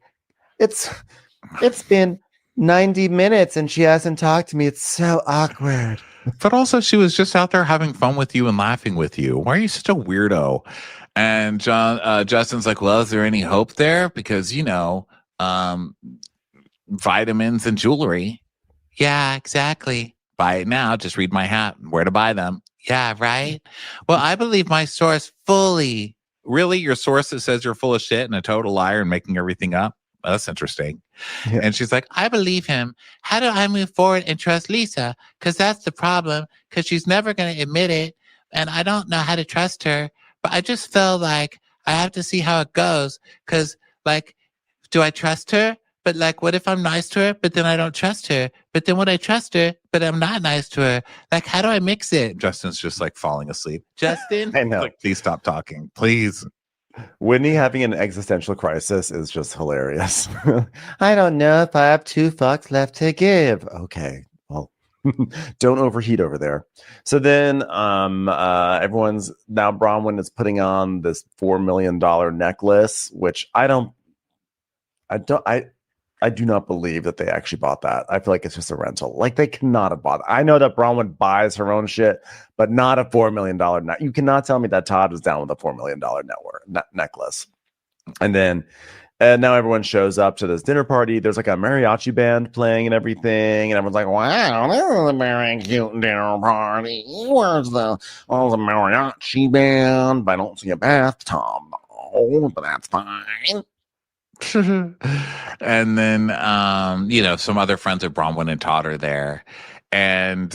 it's been 90 minutes and she hasn't talked to me. It's so awkward. But also, she was just out there having fun with you and laughing with you. Why are you such a weirdo? And Justin's like, well, is there any hope there? Because, you know, vitamins and jewelry. Yeah, exactly. Buy it now. Just read my hat. Where to buy them. Yeah, right? Well, I believe my source fully. Really? Your source that says you're full of shit and a total liar and making everything up? Well, that's interesting. Yeah. And she's like, I believe him. How do I move forward and trust Lisa? Because that's the problem. Because she's never going to admit it. And I don't know how to trust her. But I just felt like I have to see how it goes. Cause like, do I trust her? But like, what if I'm nice to her, but then I don't trust her? But then would I trust her, but I'm not nice to her? Like, how do I mix it? Justin's just like falling asleep. Justin, I know. like, please stop talking, please. Whitney having an existential crisis is just hilarious. I don't know if I have 2 fucks left to give. Okay, well, don't overheat over there. So then everyone's now Bronwyn is putting on this $4 million necklace, which I do not believe that they actually bought that. I feel like it's just a rental. Like they cannot have bought it. I know that Bronwyn buys her own shit, but not a $4 million You cannot tell me that Todd was down with a $4 million necklace. And then now everyone shows up to this dinner party. There's like a mariachi band playing and everything. And everyone's like, wow, this is a very cute dinner party. Where's the mariachi band? But I don't see a bathtub. Oh, but that's fine. And then some other friends of Bronwyn and Todd are there, and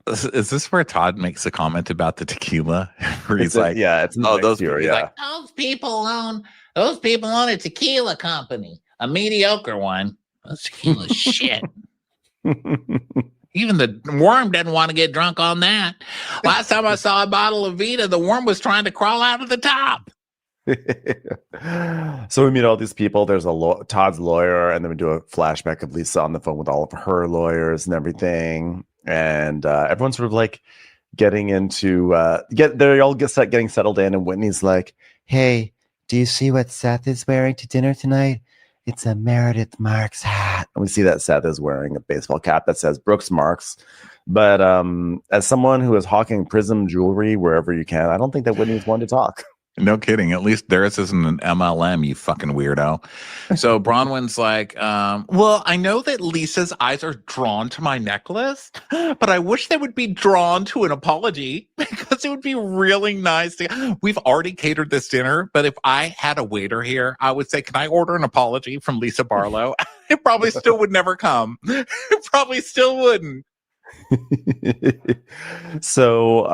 is this where Todd makes a comment about the tequila where he's like, it's those year, he's like, those people own a tequila company, a mediocre one. Those tequila shit. Even the worm doesn't want to get drunk on that. Last time I saw a bottle of Vita, the worm was trying to crawl out of the top. So we meet all these people. There's Todd's lawyer, and then we do a flashback of Lisa on the phone with all of her lawyers and everything. And everyone's sort of like getting into getting settled in. And Whitney's like, "Hey, do you see what Seth is wearing to dinner tonight? It's a Meredith Marks hat." And we see that Seth is wearing a baseball cap that says Brooks Marks. But as someone who is hawking Prism jewelry wherever you can, I don't think that Whitney's one to talk. No kidding. At least theirs isn't an MLM, you fucking weirdo. So Bronwyn's like, well, I know that Lisa's eyes are drawn to my necklace, but I wish they would be drawn to an apology because it would be really nice. We've already catered this dinner, but if I had a waiter here, I would say, can I order an apology from Lisa Barlow? It probably still would never come. It probably still wouldn't. So,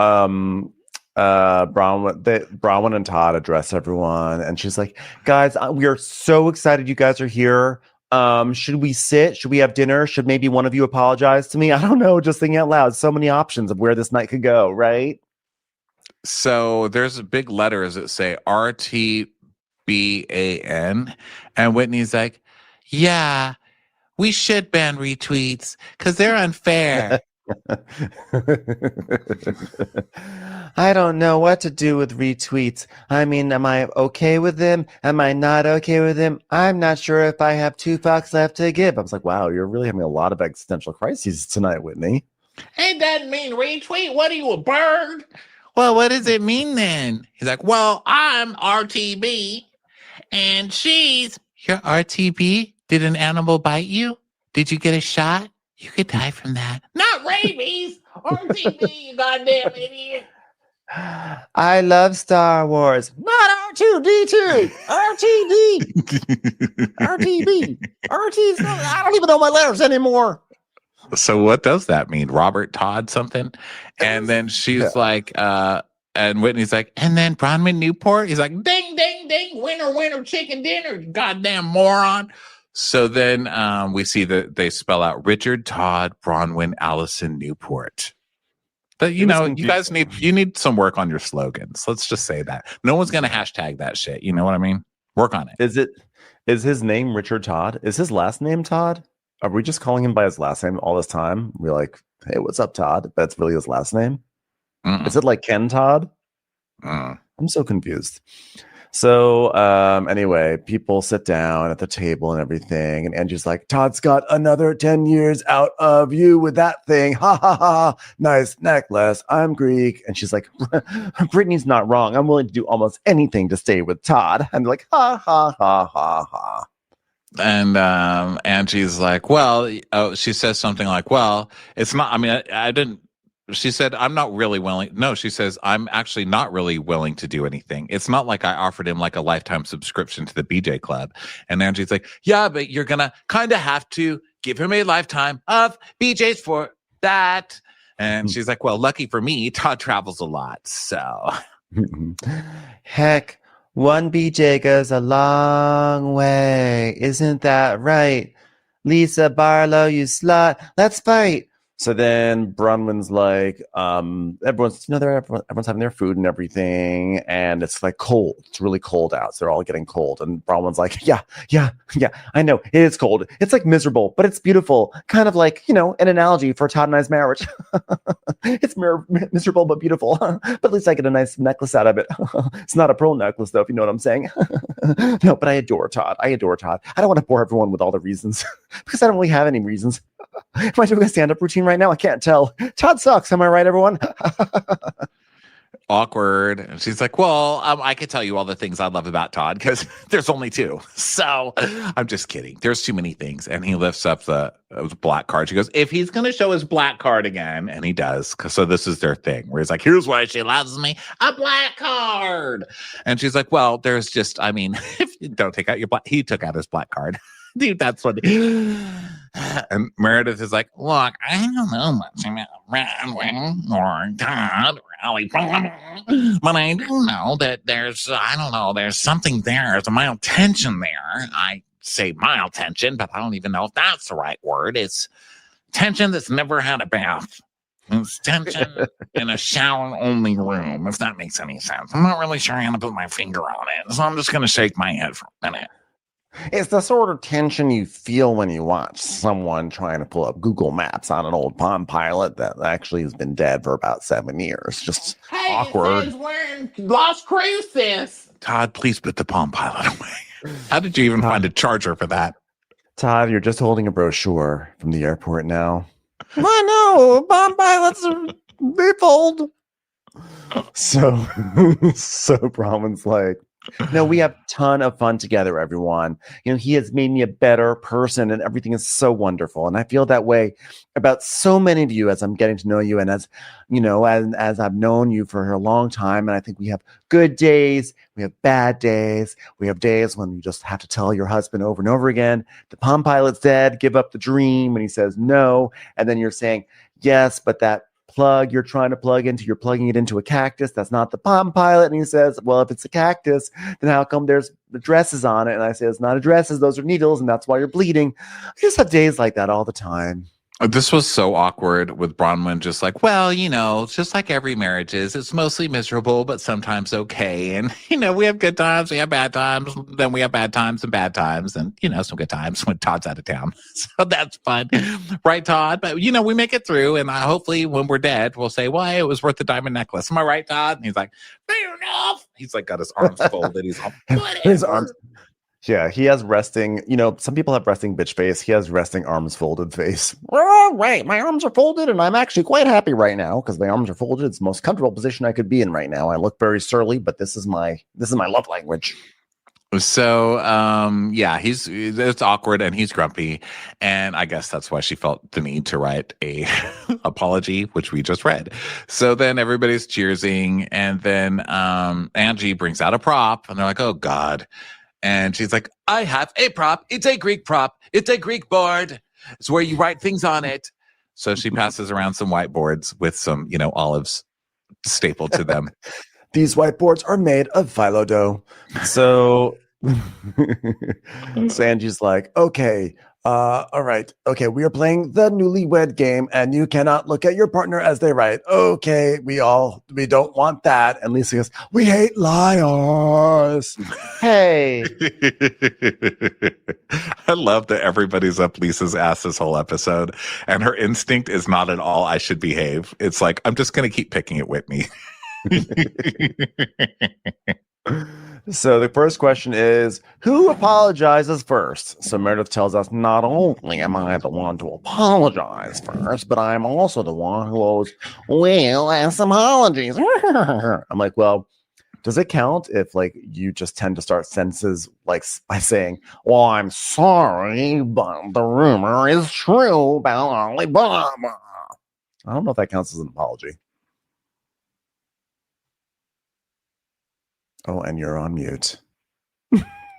Bronwyn and Todd address everyone, and she's like, guys, we are so excited you guys are here. Should we sit? Should we have dinner? Should maybe one of you apologize to me? I don't know, just thinking out loud. So many options of where this night could go, right? So there's a big letters that say RTBAN, and Whitney's like, yeah, we should ban retweets because they're unfair. I don't know what to do with retweets. I mean, am I okay with them? Am I not okay with them? I'm not sure if I have 2 fucks left to give. I was like, wow, you're really having a lot of existential crises tonight, Whitney. It doesn't mean retweet. What are you, a bird? Well, what does it mean then? He's like, well, I'm RTB and she's... You're RTB? Did an animal bite you? Did you get a shot? You could die from that. Not rabies! RTB, you goddamn idiot! I love Star Wars. Not R2D2. RTD. RTB. RT. I don't even know my letters anymore. So what does that mean? Robert Todd something? And then she's like, and Whitney's like, and then Bronwyn Newport? He's like, ding, ding, ding, winner, winner, chicken dinner, you goddamn moron. So then we see that they spell out Richard Todd, Bronwyn, Allison Newport. But you guys need some work on your slogans. Let's just say that. No one's gonna hashtag that shit. You know what I mean? Work on it. Is his name Richard Todd? Is his last name Todd? Are we just calling him by his last name all this time? We're like, hey, what's up, Todd? That's really his last name? Is it like Ken Todd? I'm so confused. So anyway, people sit down at the table and everything, and Angie's like, Todd's got another 10 years out of you with that thing. Ha ha ha. Nice necklace. I'm Greek. And she's like, Brittany's not wrong. I'm willing to do almost anything to stay with Todd. And like, ha ha ha ha ha. And Angie's like, well, she says something like, well, it's not, I mean, I didn't. She said, I'm not really willing. No, she says, I'm actually not really willing to do anything. It's not like I offered him like a lifetime subscription to the BJ Club. And Angie's like, yeah, but you're going to kind of have to give him a lifetime of BJs for that. And she's like, well, lucky for me, Todd travels a lot. So heck, One BJ goes a long way. Isn't that right? Lisa Barlow, you slut. Let's fight. So then Bronwyn's like, everyone's having their food and everything, and it's like cold. It's really cold out. So they're all getting cold. And Bronwyn's like, yeah, I know. It is cold. It's like miserable, but it's beautiful. Kind of like, an analogy for Todd and I's marriage. It's miserable but beautiful. But at least I get a nice necklace out of it. It's not a pearl necklace, though, if you know what I'm saying. No, but I adore Todd. I don't want to bore everyone with all the reasons because I don't really have any reasons. Am I doing a stand-up routine right now? I can't tell. Todd sucks. Am I right, everyone? Awkward. And she's like, well, I could tell you all the things I love about Todd because there's only 2. So I'm just kidding. There's too many things. And he lifts up the black card. She goes, if he's going to show his black card again, and he does, so this is their thing, where he's like, here's why she loves me, a black card. And she's like, well, there's just, if you don't take out your black, he took out his black card. Dude, that's funny. And Meredith is like, look, I don't know much about Bronwyn or Todd really, but I do know that there's something there. There's a mild tension there. I say mild tension, but I don't even know if that's the right word. It's tension that's never had a bath. It's tension in a shower-only room, if that makes any sense. I'm not really sure how to put my finger on it, so I'm just going to shake my head for a minute. It's the sort of tension you feel when you watch someone trying to pull up Google Maps on an old Palm Pilot that actually has been dead for about 7 years. Just awkward. It says we're in Las Cruces. Todd, please put the Palm Pilot away. How did you even find a charger for that? Todd, you're just holding a brochure from the airport now. I know. Palm Pilots they fold. So Bronwyn's like, no, we have a ton of fun together, everyone. He has made me a better person and everything is so wonderful. And I feel that way about so many of you as I'm getting to know you and as I've known you for a long time. And I think we have good days. We have bad days. We have days when you just have to tell your husband over and over again, the Palm Pilot's dead, give up the dream. And he says no. And then you're saying, yes, but that plug you're trying to plug into, you're plugging it into a cactus. That's not the Palm Pilot. And he says, well, if it's a cactus, then how come there's dresses on it? And I say, it's not dresses, those are needles, and that's why you're bleeding. I just have days like that all the time. This was so awkward with Bronwyn, just like, well, just like every marriage is, it's mostly miserable, but sometimes okay. And, we have good times, we have bad times, then we have bad times and bad times, and, some good times when Todd's out of town. So that's fun. Right, Todd? But, we make it through, and hopefully when we're dead, we'll say, well, it was worth the diamond necklace. Am I right, Todd? And he's like, fair enough. He's like got his arms folded. He's all, his arms. Yeah, he has resting, some people have resting bitch face. He has resting arms folded face. All right, my arms are folded and I'm actually quite happy right now because my arms are folded. It's the most comfortable position I could be in right now. I look very surly, but this is my love language. So, it's awkward and he's grumpy. And I guess that's why she felt the need to write a apology, which we just read. So then everybody's cheersing. And then Angie brings out a prop and they're like, oh God. And she's like, I have a prop. It's a Greek prop. It's a Greek board. It's where you write things on it. So she passes around some whiteboards with some, olives stapled to them. These whiteboards are made of phyllo dough. So Angie's like, okay, all right. Okay, we are playing the newlywed game and you cannot look at your partner as they write. Okay, we don't want that. And Lisa goes, we hate liars. Hey. I love that everybody's up Lisa's ass this whole episode. And her instinct is not at all, I should behave. It's like, I'm just going to keep picking at Whitney. So the first question is, who apologizes first? So Meredith tells us, not only am I the one to apologize first, but I'm also the one who owes Will and some apologies. I'm like, well, does it count if you just tend to start sentences by saying, well, I'm sorry, but the rumor is true about Alibaba. I don't know if that counts as an apology. Oh, and you're on mute.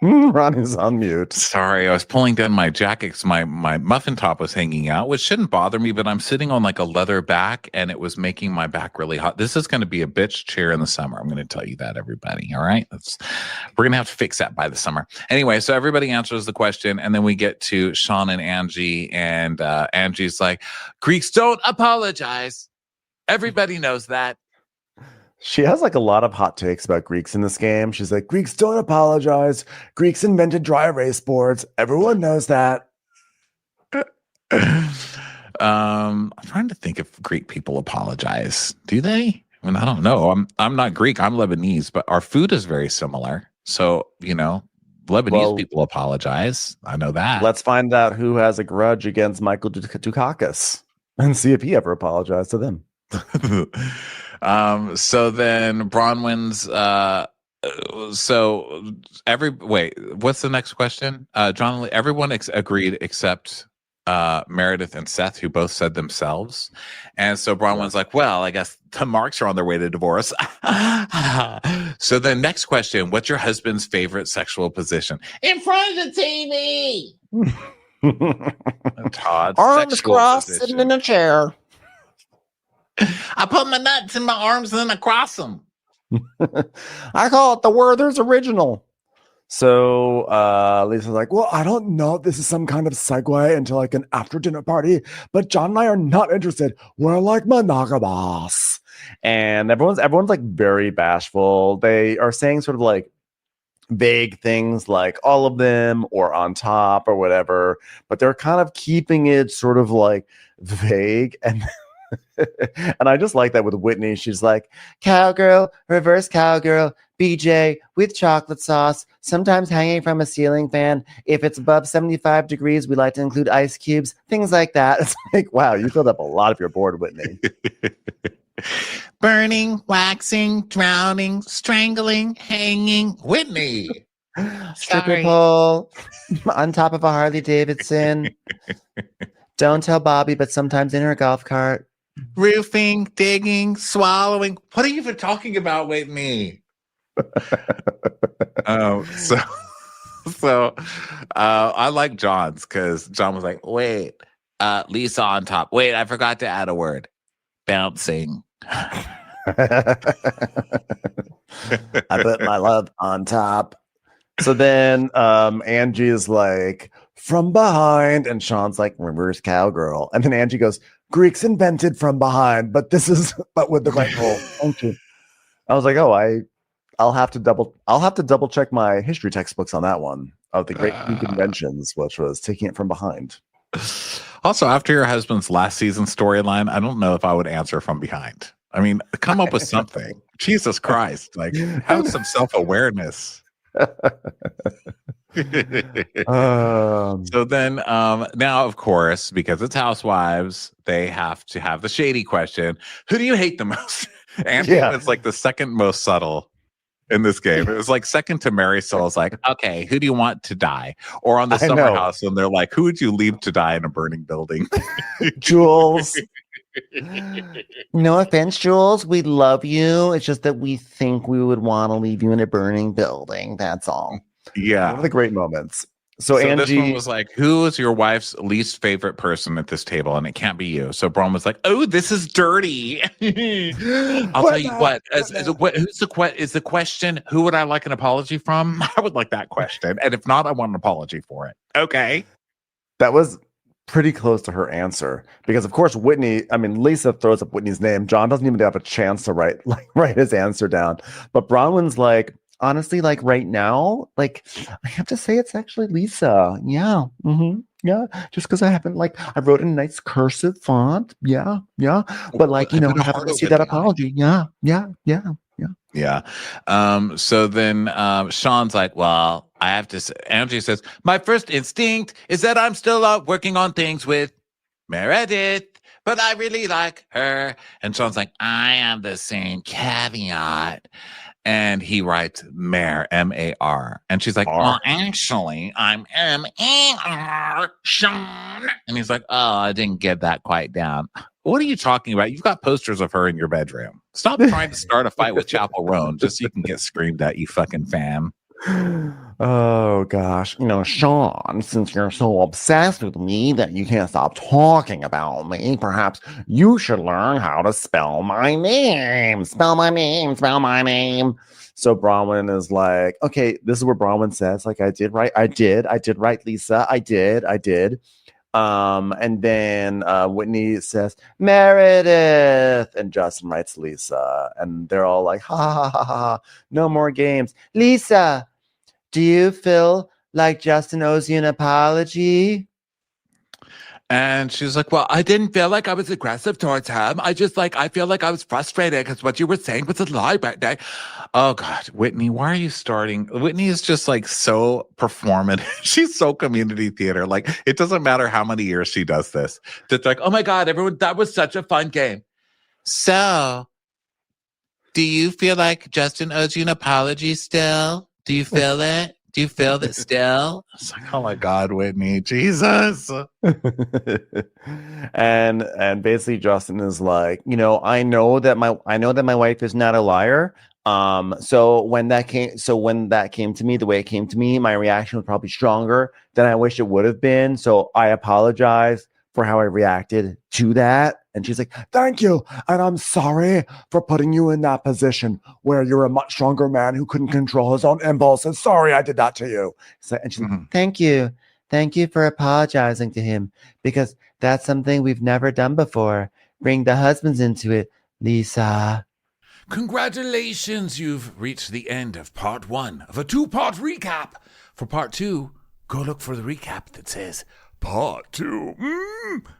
Ronnie's on mute. Sorry, I was pulling down my jacket because my muffin top was hanging out, which shouldn't bother me, but I'm sitting on like a leather back and it was making my back really hot. This is going to be a bitch chair in the summer. I'm going to tell you that, everybody. All right. We're going to have to fix that by the summer. Anyway, so everybody answers the question and then we get to Sean and Angie, and Angie's like, Greeks don't apologize. Everybody knows that. She has like a lot of hot takes about Greeks in this game. She's like, Greeks don't apologize. Greeks invented dry erase boards. Everyone knows that. I'm trying to think if Greek people apologize. Do they? I mean, I don't know. I'm not Greek. I'm Lebanese, but our food is very similar. So, Lebanese people apologize. I know that. Let's find out who has a grudge against Michael Dukakis and see if he ever apologized to them. So then Bronwyn's what's the next question? John, everyone agreed except Meredith and Seth, who both said themselves. And so Bronwyn's like, well, I guess the Marks are on their way to divorce. So the next question, what's your husband's favorite sexual position? In front of the TV. Todd's arms crossed, sitting in a chair. I put my nuts in my arms and then I cross them. I call it the Werther's original. So Lisa's like, well, I don't know if this is some kind of segue into like an after dinner party, but John and I are not interested. We're like monogamous. And everyone's like very bashful. They are saying sort of like vague things like all of them or on top or whatever, but they're kind of keeping it sort of like vague. And and I just like that with Whitney. She's like, cowgirl, reverse cowgirl, BJ with chocolate sauce, sometimes hanging from a ceiling fan. If it's above 75 degrees, we like to include ice cubes, things like that. It's like, wow, you filled up a lot of your board, Whitney. Burning, waxing, drowning, strangling, hanging. Whitney. Stripper pole on top of a Harley Davidson. Don't tell Bobby, but sometimes in her golf cart. Roofing, digging, swallowing. What are you even talking about, Whitney? So I like John's because John was like, wait, Lisa on top. Wait, I forgot to add a word. Bouncing. I put my love on top. So then Angie is like, from behind, and Sean's like, reverse cowgirl. And then Angie goes, Greeks invented from behind, but with the right role. Thank you. I was like, I'll have to double check my history textbooks on that one of the great Greek inventions, which was taking it from behind. Also, after your husband's last season storyline, I don't know if I would answer from behind. I mean, come up with something. Jesus Christ. Like, have some self-awareness. So then now, of course, because it's Housewives, they have to have the shady question. Who do you hate the most? And it's like the second most subtle in this game. It was like second to Marysol's like, okay, who do you want to die? Or on the Summer House, and they're like, who would you leave to die in a burning building? Jules. No offense, Jules. We love you. It's just that we think we would want to leave you in a burning building. That's all. Yeah. One of the great moments. So Angie, this one was like, who is your wife's least favorite person at this table? And it can't be you. So Braun was like, oh, this is dirty. I'll tell you what. Is the question, who would I like an apology from? I would like that question. And if not, I want an apology for it. Okay. That was pretty close to her answer. Because, of course, Lisa throws up Whitney's name. John doesn't even have a chance to write his answer down. But Bronwyn's like, honestly, like right now, like I have to say it's actually Lisa. Yeah. Mm-hmm. Yeah. Just because I haven't I wrote in a nice cursive font. Yeah. Yeah. But I haven't received that apology. Yeah. Yeah. Yeah. Yeah. Yeah. So then Sean's like, well, I have to say, Angie says, my first instinct is that I'm still working on things with Meredith, but I really like her. And Sean's like, I am the same caveat. And he writes Mare, M-A-R. And she's like, well, actually, I'm M-A-R, Sean. And he's like, oh, I didn't get that quite down. What are you talking about? You've got posters of her in your bedroom. Stop trying to start a fight with Chapel Roan just so you can get screamed at, you fucking fan. Oh gosh, Sean, since you're so obsessed with me that you can't stop talking about me, perhaps you should learn how to spell my name. Spell my name, spell my name. So Bronwyn is like, okay, this is where Bronwyn says, like, I did right, Lisa, I did. And then Whitney says, Meredith, and Justin writes Lisa, and they're all like, ha ha ha ha ha, no more games. Lisa, do you feel like Justin owes you an apology? And she's like, well, I didn't feel like I was aggressive towards him. I feel like I was frustrated because what you were saying was a lie back there. Oh God, Whitney, why are you starting? Whitney is just like so performative. She's so community theater. Like, it doesn't matter how many years she does this. It's like, oh my God, everyone, that was such a fun game. So, do you feel like Justin owes you an apology still? Do you feel it? Do you feel that still? It's like, oh my God, Whitney, Jesus. and basically Justin is like, I know that my wife is not a liar. So when that came to me, the way it came to me, my reaction was probably stronger than I wish it would have been. So I apologize for how I reacted to that. And she's like, thank you. And I'm sorry for putting you in that position where you're a much stronger man who couldn't control his own impulses. Sorry I did that to you. So, and she's like, thank you. Thank you for apologizing to him, because that's something we've never done before. Bring the husbands into it, Lisa. Congratulations, you've reached the end of part 1 of a 2-part recap. For part 2, go look for the recap that says part 2.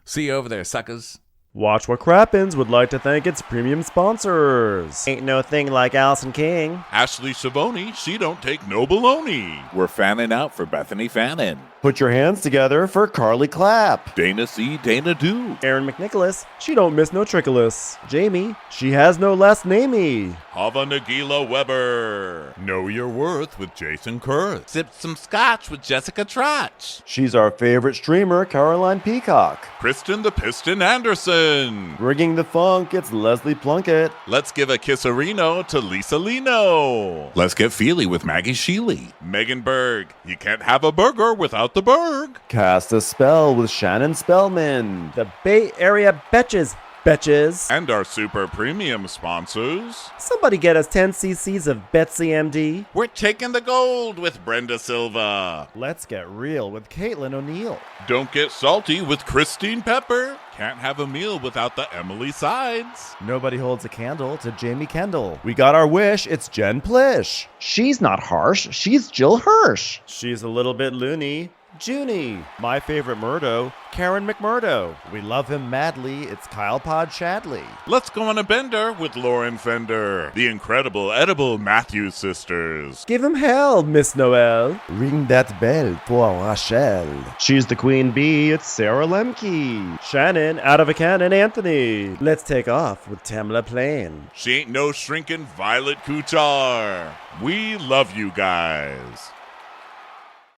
See you over there, suckers. Watch what Crappens would like to thank its premium sponsors. Ain't no thing like Allison King. Ashley Savoni, she don't take no baloney. We're fanning out for Bethany Fannin. Put your hands together for Carly Clapp. Dana C. Dana Do. Aaron McNicholas, she don't miss no trickolas. Jamie, she has no last namey. Hava Nagila Weber. Know Your Worth with Jason Kurth. Sipped some scotch with Jessica Trotch. She's our favorite streamer, Caroline Peacock. Kristen the Piston Anderson. Rigging the funk, it's Leslie Plunkett. Let's give a kisserino to Lisa Lino. Let's get feely with Maggie Sheely. Megan Berg. You can't have a burger without the Berg. Cast a spell with Shannon Spellman. The Bay Area Betches. And our super premium sponsors. Somebody get us 10 cc's of Betsy MD. We're taking the gold with Brenda Silva. Let's get real with Caitlin O'Neill. Don't get salty with Christine Pepper. Can't have a meal without the Emily Sides. Nobody holds a candle to Jamie Kendall. We got our wish, it's Jen Plish. She's not harsh, she's Jill Hirsch. She's a little bit loony. Junie. My favorite Murdo, Karen McMurdo. We love him madly, it's Kyle Pod Shadley. Let's go on a bender with Lauren Fender. The incredible edible Matthews sisters. Give him hell, Miss Noel. Ring that bell for Rachel. She's the queen bee, it's Sarah Lemke. Shannon, out of a cannon, Anthony. Let's take off with Tamla Plain. She ain't no shrinking Violet Kuchar. We love you guys.